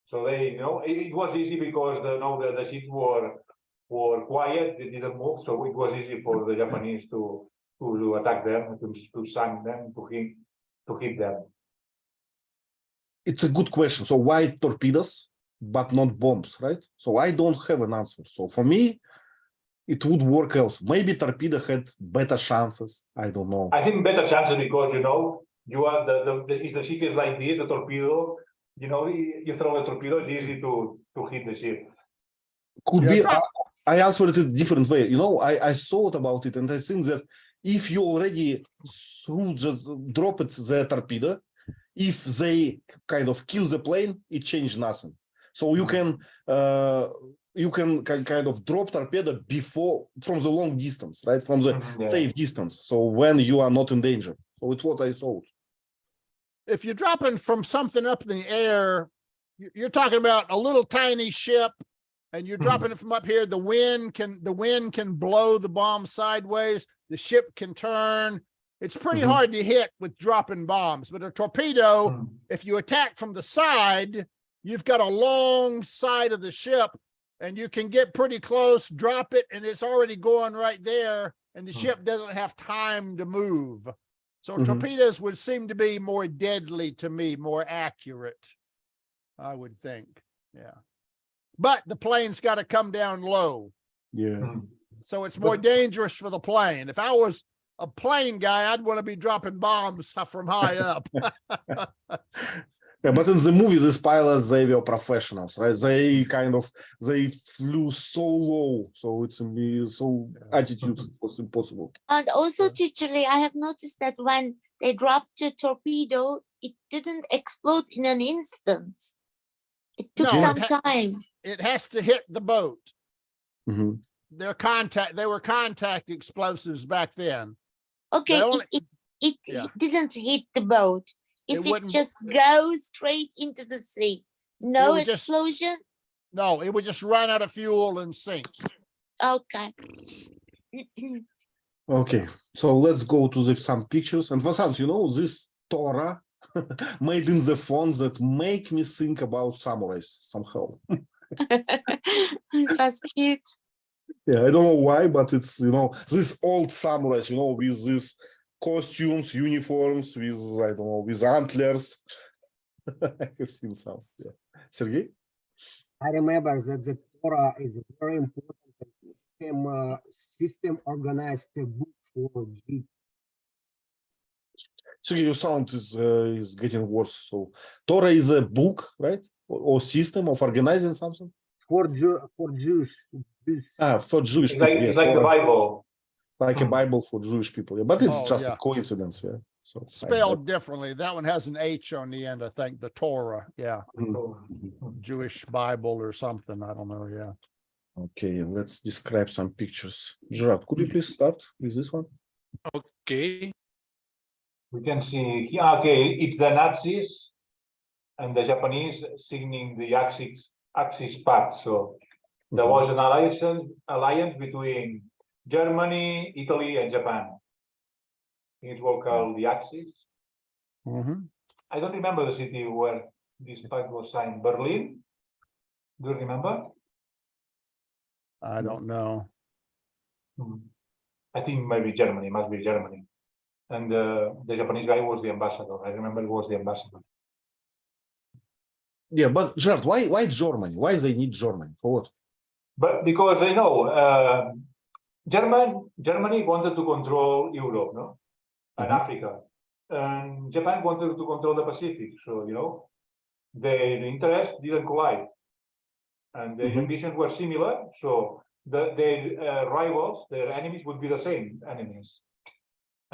So they, it was easy because the ships were quiet, they didn't move, so it was easy for the Japanese to attack them, to sink them, to hit them. It's a good question. So why torpedoes, but not bombs, right? So I don't have an answer. So for me, it would work else. Maybe torpedo had better chances. I don't know. I think better chances because, you are if the ship is like this, the torpedo, you throw a torpedo, it's easy to hit the ship. Could be. I answered it a different way. I thought about it and I think that if you already just drop it the torpedo, if they kind of kill the plane, it changed nothing. So you can kind of drop torpedo before from the long distance, right? From the safe distance. So when you are not in danger. So it's what I thought. If you're dropping from something up in the air, you're talking about a little tiny ship, and you're dropping it from up here. The wind can blow the bomb sideways. The ship can turn. It's pretty hard to hit with dropping bombs. But a torpedo, if you attack from the side, you've got a long side of the ship, and you can get pretty close, drop it, and it's already going right there, and the ship doesn't have time to move. So torpedoes would seem to be more deadly to me, more accurate, I would think. Yeah. But the plane's got to come down low. Yeah. So it's more dangerous for the plane. If I was a plane guy, I'd want to be dropping bombs from high up. Yeah, but in the movie, these pilots, they were professionals, right? They flew so low. So it's so attitude was impossible. And also, Teacher Lee, I have noticed that when they dropped the torpedo, it didn't explode in an instant. It took some time. It has to hit the boat. They were contact explosives back then. Okay, if it didn't hit the boat, if it just goes straight into the sea, no explosion? No, it would just run out of fuel and sink. Okay. Okay, so let's go to some pictures. And Vasant, this Tora made in the fonts that make me think about samurais somehow. That's cute. Yeah, I don't know why, but it's, this old samurais, with these costumes, uniforms, with, I don't know, with antlers. I have seen some. Yeah. Sergey? I remember that the Tora is a very important system organized book for Greek. So your sound is getting worse. So Torah is a book, right? Or system of organizing something? For Jews. For Jewish It's people. like Yeah, it's like the Torah, Bible. like a Bible for Jewish people. Yeah, but it's Oh, just yeah. a coincidence. Yeah. So Spelled differently. That one has an H on the end, I think, the Torah. Yeah. Jewish Bible or something. I don't know. Yeah. Okay, let's describe some pictures. Gerard, could you please start with this one? Okay. We can see here. Okay, it's the Nazis and the Japanese signing the Axis Pact. So there was an alliance between Germany, Italy, and Japan. It was called the Axis. Mhm. I don't remember the city where this pact was signed. Berlin? Do you remember? I don't know. I think maybe Germany, must be Germany. And the Japanese guy was the ambassador. I remember it was the ambassador. Yeah, but Gerard, why Germany? Why they need Germany? For what? But because they know Germany wanted to control Europe, no? And Africa. And Japan wanted to control the Pacific. So, you know, their interests didn't collide. And their ambitions were similar. So their rivals, their enemies would be the same enemies,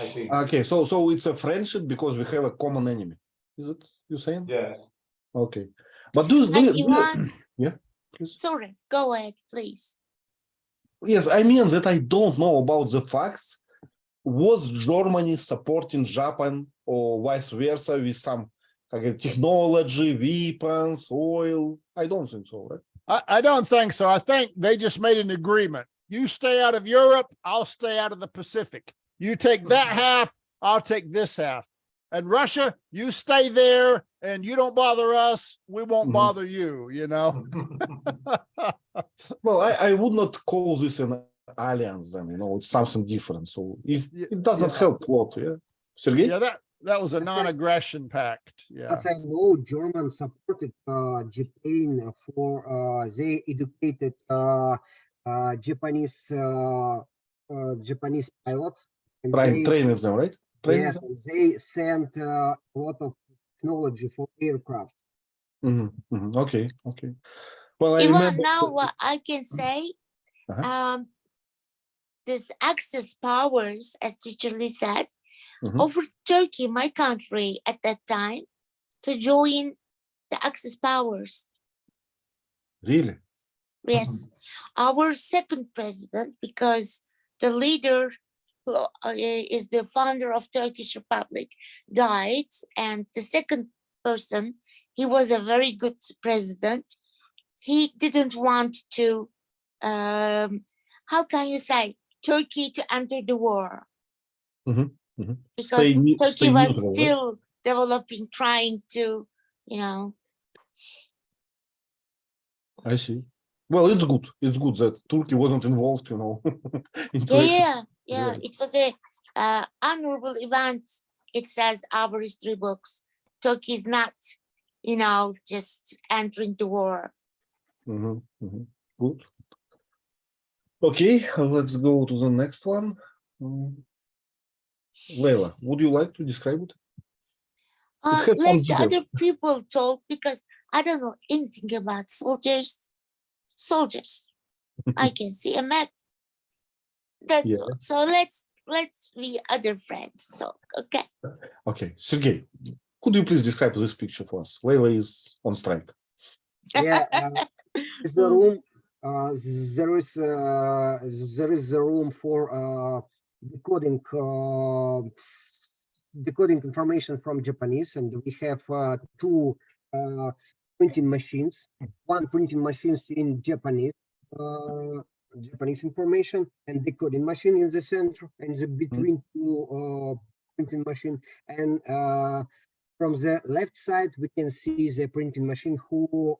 I think. Okay, so it's a friendship because we have a common enemy. Is it you saying? Yes. Okay. But do And you yeah, please. Sorry, go ahead, please. Yes, I mean that I don't know about the facts. Was Germany supporting Japan or vice versa with some technology, weapons, oil? I don't think so, right? I don't think so. I think they just made an agreement. You stay out of Europe, I'll stay out of the Pacific. You take that half, I'll take this half. And Russia, you stay there and you don't bother us, we won't bother you, you know? Well, I would not call this an alliance, then, you know, it's something different. So if it doesn't help a lot, yeah. Sergey? Yeah, that was a non-aggression pact. Yeah. As I know, Germans supported Japan for they educated Japanese Japanese pilots, and Training them, right? yes, and they sent a lot of technology for aircraft. Okay. Well, I Even remember. now, what I can say, this Axis powers, as Teacher Lee said, over Turkey, my country at that time, to join the Axis powers. Really? Yes, our second president, because the leader who is the founder of Turkish Republic died, and the second person, he was a very good president. He didn't want to, how can you say, Turkey to enter the war. Because Turkey was neutral, still developing, trying to, you know. I see. Well, it's good. It's good that Turkey wasn't involved, you know. Yeah. It was a honorable event. It says our history books. Turkey is not, you know, just entering the war. Good. Okay, let's go to the next one. Leila, would you like to describe it? Let the other people talk, because I don't know anything about soldiers. I can see a map. That's all. So let's be other friends talk. Okay. Okay, Sergey, could you please describe this picture for us? Leila is on strike. Yeah, the room. There is a room for decoding information from Japanese, and we have two printing machines. One printing machines in Japanese information, and decoding machine in the center, and between two printing machine. And from the left side, we can see the printing machine who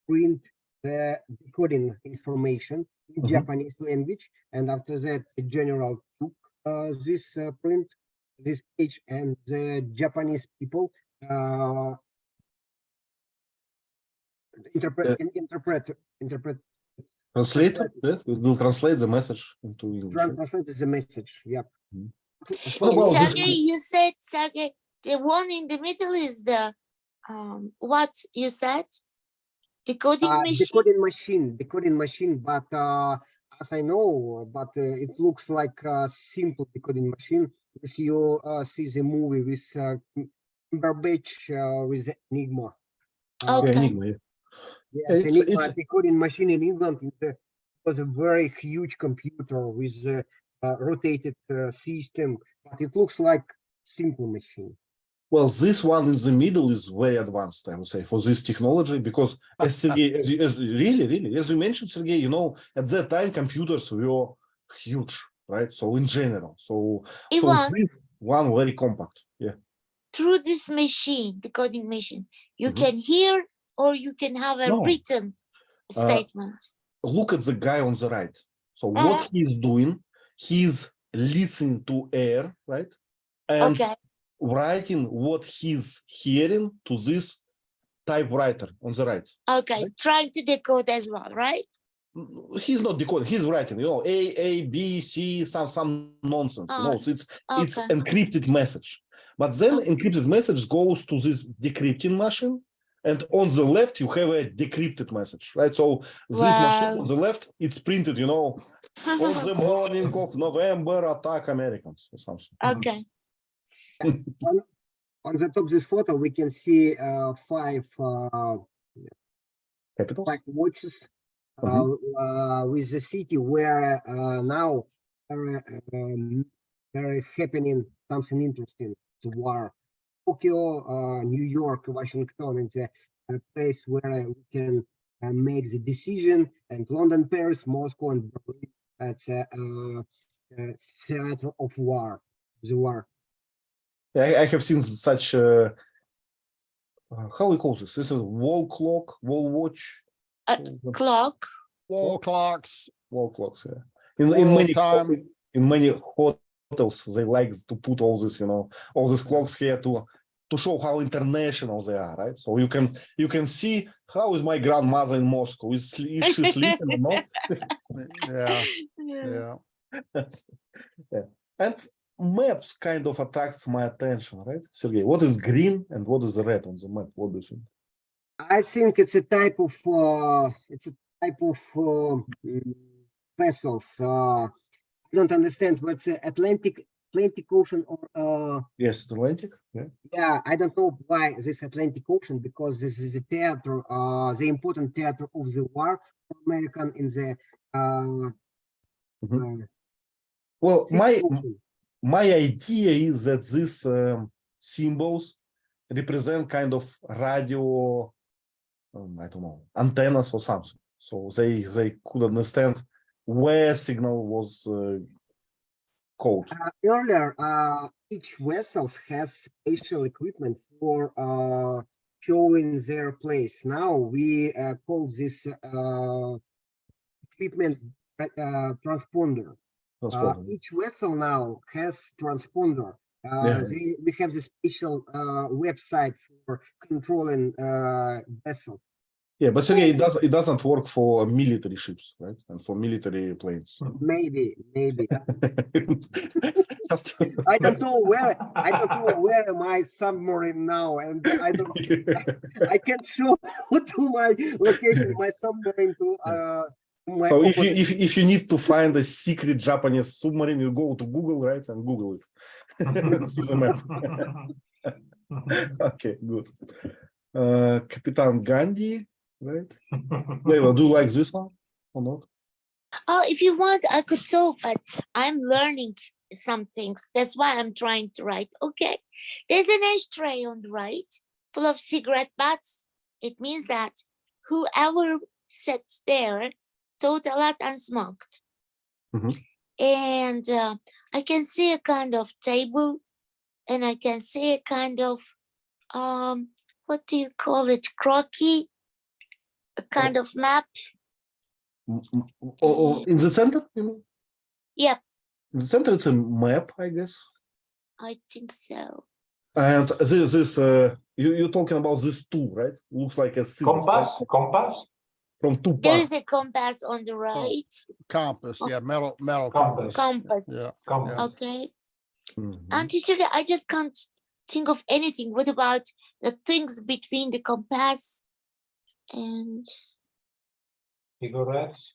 print the decoding information in Japanese language. And after that, the general took this print, this page, and the Japanese people interpret. Translator, yes, it will translate the message into English. Translate the message. Yeah. What about this? Sergey, you said, Sergey, the one in the middle is the, what you said? Decoding machine? Decoding machine, but as I know, but it looks like a simple decoding machine. If you see the movie with Cumberbatch with Enigma. Yeah, Okay. Enigma, yeah. Yes, It's- Enigma it's- decoding machine in England. It was a very huge computer with a rotated system, but it looks like simple machine. Well, this one in the middle is very advanced, I would say, for this technology, because as Sergey, really, as you mentioned, Sergey, you know, at that time computers were huge, right? So in general, so Ivan, this one very compact, yeah. through this machine, decoding machine, you Mhm. can hear or you can have a No. written statement. Look at the guy on the right. So what he's doing, he's listening to air, right? And Okay. writing what he's hearing to this typewriter on the right. Okay. Trying to decode as well, right? He's not decoding, he's writing, you know, A, B, C, some nonsense, you know, so it's Okay. encrypted message. But then encrypted message goes to this decrypting machine, and on the left you have a decrypted message, right? So this machine on the left, it's printed, you know, on the morning of November, attack Americans or something. Okay. On the top of this photo, we can see five Capitals? watches with the city where now very happening something interesting. The war, Tokyo, New York, Washington, and the place where we can make the decision, and London, Paris, Moscow, and Berlin. It's a theater of war. The war. I have seen such how we call this? This is wall clock, wall watch, Clock. Wall clocks. wall clocks. Yeah. In many hotels, they like to put all this, you know, all these clocks here to show how international they are, right? So you can see how is my grandmother in Moscow? Is she sleeping or not? Yeah. Yeah. Yeah. And maps kind of attracts my attention, right, Sergey? What is green and what is red on the map? What do you think? I think it's a type of vessels. I don't understand what's the Atlantic Ocean or Yes, it's Atlantic. Yeah. I don't know why this Atlantic Ocean, because this is a theater, the important theater of the war for American in the Well, ocean. my idea is that these symbols represent kind of radio, I don't know, antennas or something. So they could understand where signal was called. Earlier, each vessel has special equipment for showing their place. Now we call this equipment transponder. Each vessel now has transponder. We have the special website for controlling vessel. Yeah, but Sergey, it doesn't work for military ships, right? And for military planes. Maybe. Just I don't know where my submarine now, and I can't show to my location my submarine to my so if you need to find a secret Japanese submarine, you go to Google, right, and Google it. See the map. Okay, good. Capitan Gandhi, right? Leila, do you like this one or not? Oh, if you want, I could talk, but I'm learning some things. That's why I'm trying to write. Okay. There's an ashtray on the right full of cigarette butts. It means that whoever sits there thought a lot and smoked. And I can see a kind of table, and I can see a kind of what do you call it? Croquis, a kind of map. In the center, you mean? Yep, In the center, it's a map, I guess. I think so. And this you're talking about this two, right? Looks like a scissors, Compass. From two There parts. is a compass on the right. Compass. Yeah. Metal Compass. compass. Compass. Yeah. Compass. Okay. Mhm. And teacher, I just can't think of anything. What about the things between the compass and Cigarettes.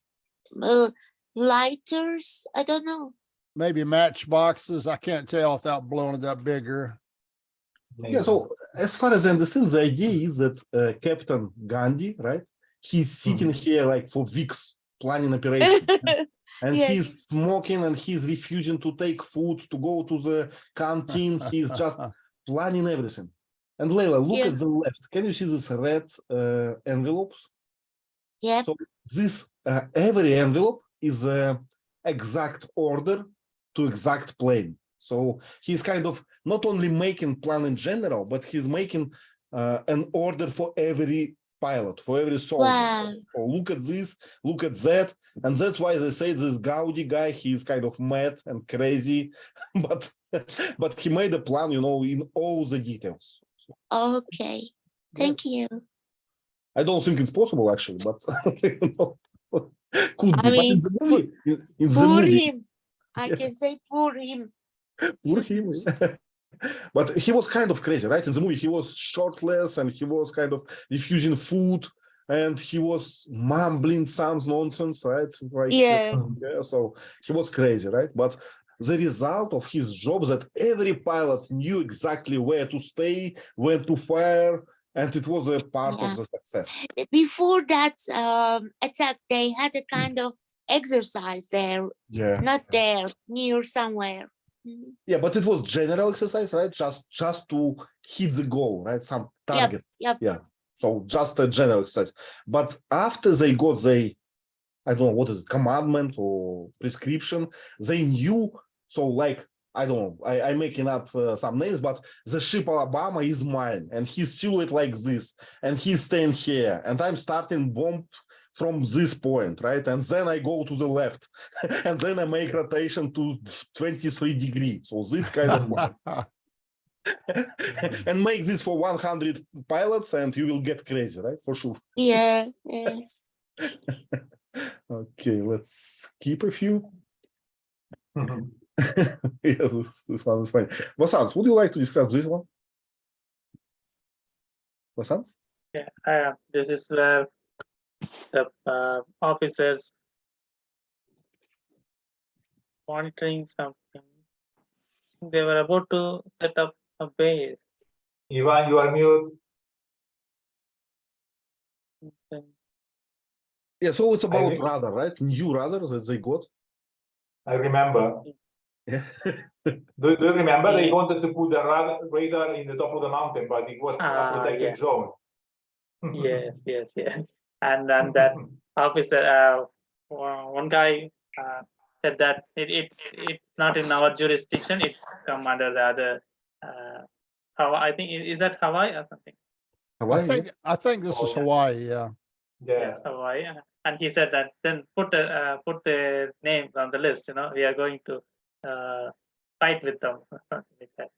lighters? I don't know. Maybe matchboxes. I can't tell without blowing it up bigger. Yeah, so as far as I understand, the idea is that Captain Gandhi, right? He's sitting here like for weeks planning operation. And Yes. he's smoking and he's refusing to take food, to go to the canteen. He's just planning everything. And Leila, look Yeah. at the left. Can you see these red envelopes? Yep. So this every envelope is a exact order to exact plane. So he's kind of not only making plan in general, but he's making an order for every pilot, for every soldier. Wow. So look at this, look at that. And that's why they say this Gaudi guy, he's kind of mad and crazy, but he made a plan, you know, in all the details. Okay. Thank you. I don't think it's possible actually, but you know, could I be. But in mean, the movie, in the Poor movie, him. I can say poor him. poor him. But he was kind of crazy, right? In the movie, he was shirtless and he was kind of refusing food and he was mumbling some nonsense, right? Like, Yeah. yeah, so he was crazy, right? But the result of his job is that every pilot knew exactly where to stay, when to fire, and it was a part Yeah. of the success. Before that attack, they had a kind of exercise there, Yeah. not there, near somewhere. Mhm. Yeah, but it was general exercise, right? Just to hit the goal, right? Some target. Yep. Yeah. So just a general exercise. But after they got the, I don't know, what is it, commandment or prescription, they knew, so like, I don't know, I'm making up some names, but the ship Alabama is mine and he's silhouette like this and he's staying here and I'm starting bomb from this point, right? And then I go to the left and then I make rotation to 23 degrees. So this kind of plan. And make this for 100 pilots and you will get crazy, right? For sure. Yeah. Yeah. Okay, let's keep a few. Yes, this one is fine. Vasants, would you like to discuss this one? Vasants? Yeah, this is where the officers monitoring something. They were about to set up a base. Ivan, you are mute. Then Yeah, so it's about think- radar, right? New radars that they got. I remember. Yeah. Do you remember they Yeah. wanted to put the radar in the top of the mountain, but it was a protected yeah. zone. Yes. And then that officer, one guy said that it's not in our jurisdiction. It's come under the other. Hawaii, I think is that Hawaii or something? Hawaii, I think this Oh, is yeah. Hawaii. Yeah. Yeah. Hawaii. And he said that then put the names on the list. You know, we are going to fight with them. Something like that.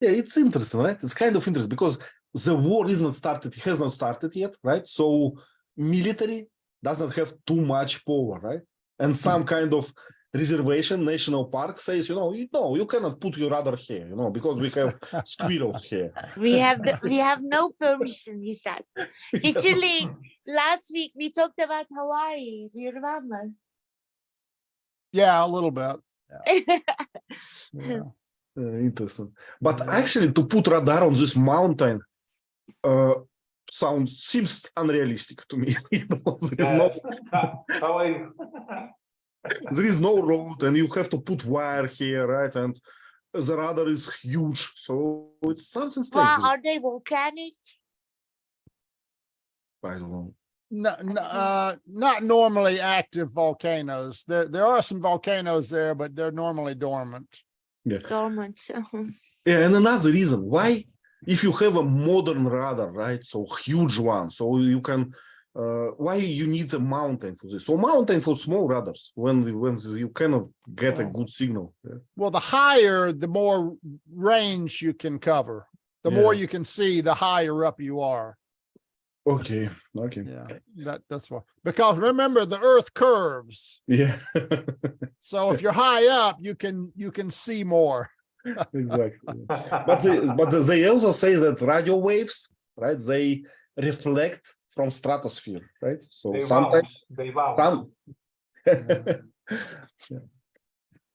yeah, it's interesting, right? It's kind of interesting because the war isn't started, it has not started yet, right? So military doesn't have too much power, right? And some kind of reservation, national park says, no, you cannot put your radar here, because we have squirrels here. We have no permission, he said. Literally, last week we talked about Hawaii. Do you remember? Yeah, a little bit. Yeah. Interesting. But actually, to put radar on this mountain seems unrealistic to me. There is no road, and you have to put wire here, right? And the radar is huge, so it's something strange. Wow, are they volcanic? I don't know. Not normally active volcanoes. There are some volcanoes there, but they're normally dormant. Dormant. Yeah, and another reason why, if you have a modern radar, right, so huge one, so you can, why you need a mountain for this? So mountain for small radars when you cannot get a good signal. Yeah. Well, the higher, the more range you can cover. The more you can see, the higher up you are. Okay. Okay. Yeah, that's why. Because remember, the Earth curves. Yeah. So if you're high up, you can see more. Exactly. But they also say that radio waves, right? They reflect from stratosphere, right? So They sometimes bounce. They bounce. some. Yeah.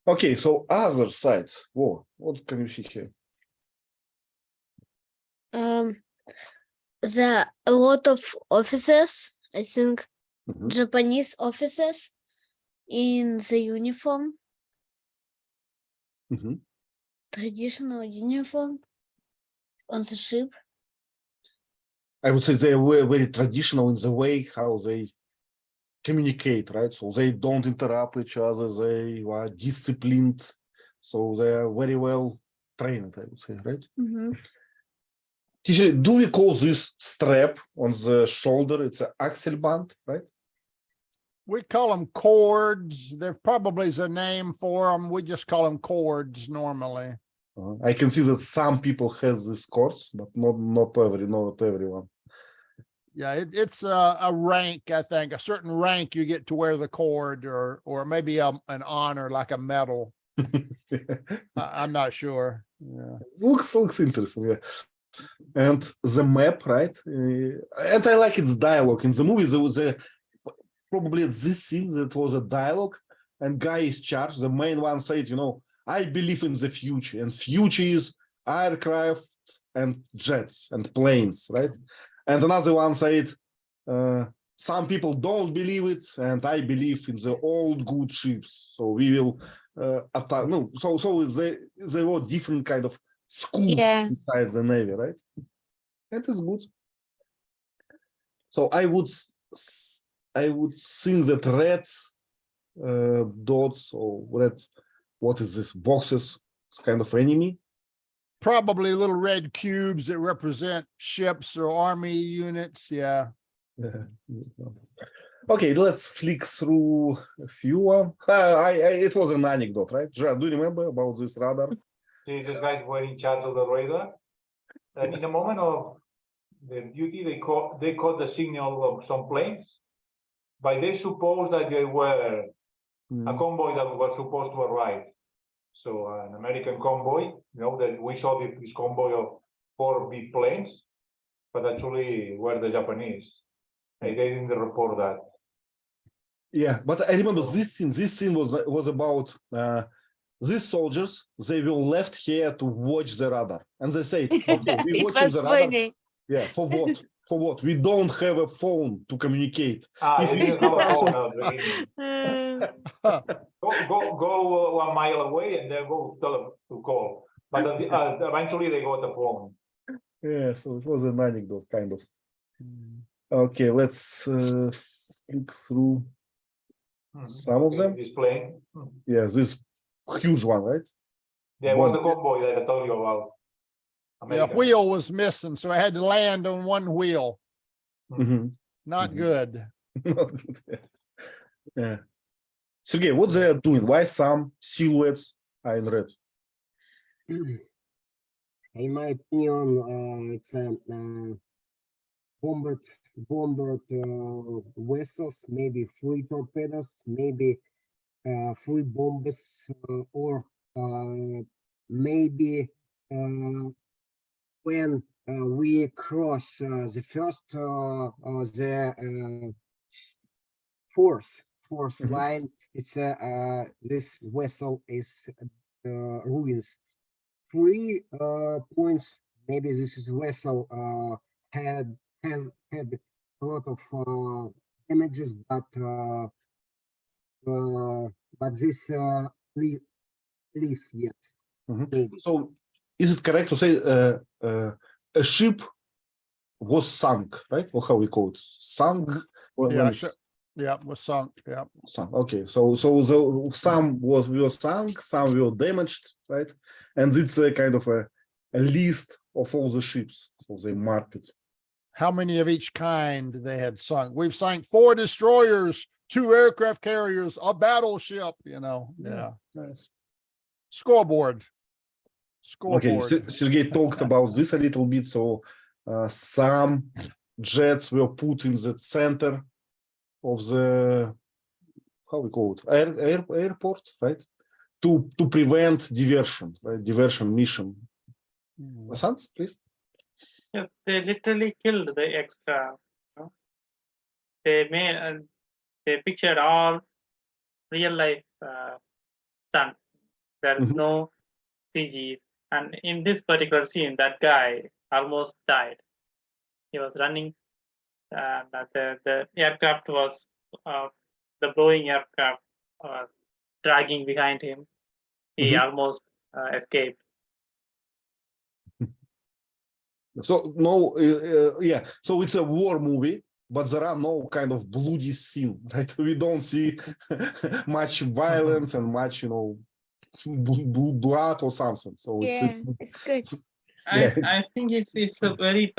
Okay, so other side. Whoa, what can you see here? There are a lot of officers, I think Mhm. Japanese officers in the uniform, Mhm. traditional uniform on the ship. I would say they were very traditional in the way how they communicate, right? So they don't interrupt each other. They are disciplined. So they are very well trained, I would say, right? Mhm. Teacher, do we call this strap on the shoulder? It's an axle band, right? We call them cords. There probably is a name for them. We just call them cords normally. I can see that some people has this cords, but not everyone. Yeah, it's a rank, I think, a certain rank you get to wear the cord, or maybe an honor like a medal. I'm not sure. Yeah. Looks interesting, yeah. And the map, right? And I like its dialogue in the movie. There was probably this scene that was a dialogue, and guy is charged. The main one said, I believe in the future, and future is aircraft and jets and planes, right? And another one said, some people don't believe it, and I believe in the old good ships. So we will attack. No, so there were different kind of schools inside the Navy, right? That is good. So I would think that red dots or red, what is this, boxes, it's kind of enemy. Probably little red cubes that represent ships or army units. Yeah. Okay, let's flick through a few. It was an anecdote, right? Do you remember about this radar? See, these guys were in charge of the radar. And in the moment of the duty, they caught the signal of some planes, but they suppose that they were a convoy that was supposed to arrive. So an American convoy, that we saw this convoy of 4 big planes, but actually were the Japanese. They didn't report that. Yeah, but I remember this scene. This scene was about these soldiers. They were left here to watch the radar, and they say, "Okay, we watching the radar. Funny. Yeah, for what? For what? We don't have a phone to communicate. If they didn't have a phone at the beginning. Go 1 mile away and then go tell them to call. But eventually they got the phone. Yeah, so it was an anecdote, kind of. Okay, let's look through some of them. This plane. Yeah, this huge one, right? Yeah, it was the convoy that I told you about. Yeah, wheel was missing, so I had to land on one wheel. Not good. Not good. Yeah. Sergey, what they are doing? Why some silhouettes are in red? In my opinion, it's a bombered vessels, maybe 3 torpedoes, maybe 3 bombs, or maybe when we cross the first the fourth line, it's this vessel is ruins. 3 points. Maybe this is vessel had a lot of damages, but this leave yet. Maybe. So, is it correct to say a ship was sunk, right? Or how we call it? Sunk? Yeah, was sunk. Yeah. Sunk. Okay, so some were sunk, some were damaged, right? And it's a kind of a list of all the ships, so they mark it. How many of each kind they had sunk? We've sunk 4 destroyers, 2 aircraft carriers, a battleship. Yeah. Nice. Scoreboard. Okay, Sergey talked about this a little bit. So some jets were put in the center of the, how we call it, airport, right? To prevent diversion, right? Diversion mission. Hassan, please. Yes, they literally killed the extra. You know? They made they pictured all real life stunts. There is Mhm. no CGs, and in this particular scene, that guy almost died. He was running, and the aircraft was the Boeing aircraft dragging behind him. He Mhm. almost escaped. So no, yeah. So it's a war movie, but there are no kind of bloody scene, right? We don't see much violence and much, blood or something. So Yeah, it's good. Yeah, I think it's a very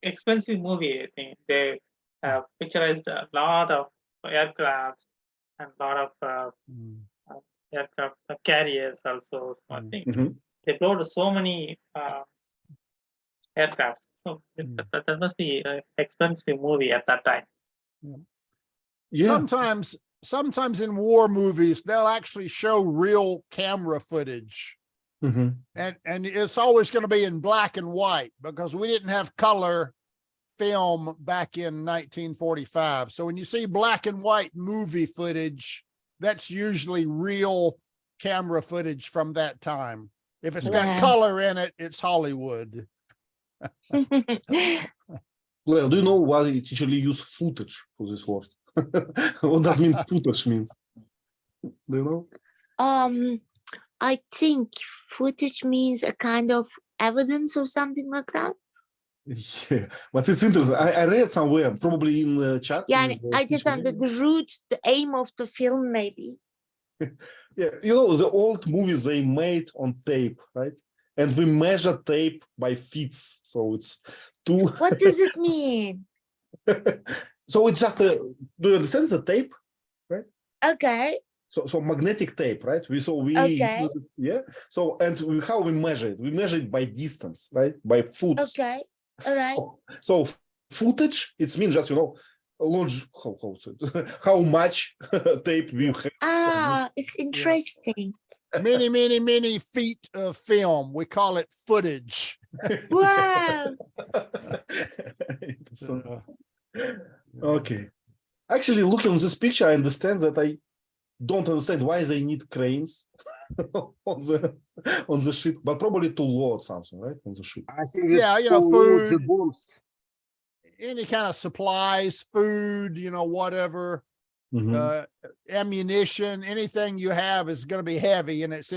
expensive movie. I think they picturized a lot of aircrafts and a lot of aircraft carriers also. So I think Mhm. they built so many aircrafts. So that must be an expensive movie at that time. Yeah. Sometimes in war movies, they'll actually show real camera footage. Mhm. And it's always going to be in black and white because we didn't have color film back in 1945. So when you see black and white movie footage, that's usually real camera footage from that time. If it's got Yeah. color in it, it's Hollywood. Well, do you know why it usually use footage for this word? What does mean footage means? Do you know? I think footage means a kind of evidence or something like that. Yeah, but it's interesting. I read somewhere, probably in the chat. Yeah, in and the I just speech under video. the root, the aim of the film, maybe. Yeah, the old movies they made on tape, right? And we measure tape by feet, so it's two. What does it mean? So it's just a. Do you understand the tape? Okay, So magnetic tape, right? We Okay. use it, yeah. So how we measure it? We measure it by distance, right? By foot. okay, all right. So footage, it means just large, how much tape we have. Ah, it's interesting. Many feet of film. We call it footage. Wow. Okay. Actually, looking at this picture, I understand that I don't understand why they need cranes on the ship, but probably to load something, right? On the ship. I think Yeah, it's to load the food. booms. Any kind of supplies, food, whatever, Mhm. Ammunition, anything you have is going to be heavy, and it's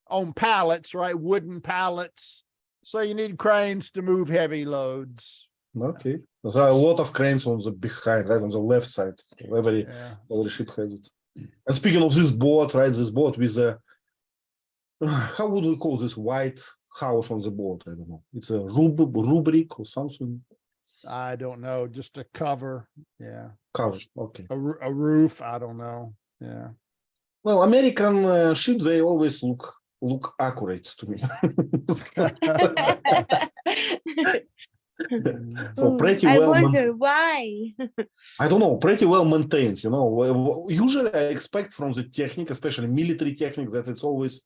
on pallets, right? Wooden pallets. So you need cranes to move heavy loads. Okay. There are a lot of cranes on the behind, right? On the left side. Every ship has it. And speaking of this boat, right? This boat with a, how would we call this white house on the boat? I don't know. It's a rubric or something. I don't know, just a cover. Yeah. Cover. Okay. A roof. I don't know. Yeah. Well, American ships, they always look accurate to me. So pretty I well. wonder why. I don't know, pretty well maintained, Usually I expect from the technique, especially military technique, that it's always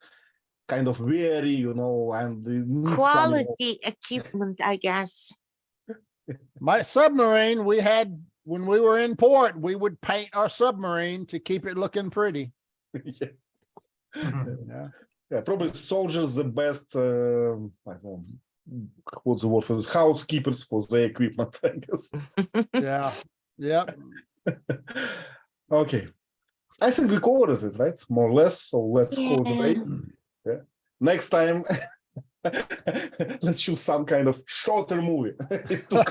kind of weary, and it needs Quality equipment, I guess. My submarine, we had, when we were in port, we would paint our submarine to keep it looking pretty. Yeah. Yeah, probably soldiers the best, I don't know, what's the word for this, housekeepers for the equipment, I guess. Yeah. Yep. Okay. I think we covered it, right? More or less. So let's call it a day. Yeah. Next time, let's choose some kind of shorter movie. It took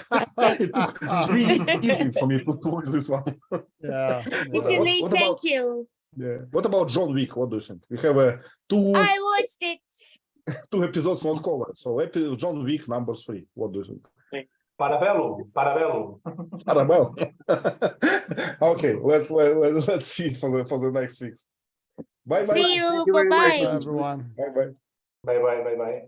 3 evenings for me to do this one. Yeah. Literally, What thank about- you. Yeah. What about John Wick? What do you think? We have I watched it. 2 episodes not covered. So John Wick number 3. What do you think? Parabellum. Parabellum. Okay, let's see it for the next week. Bye bye. See you. Thank you very much. Bye-bye. Everyone. Bye bye. Bye bye.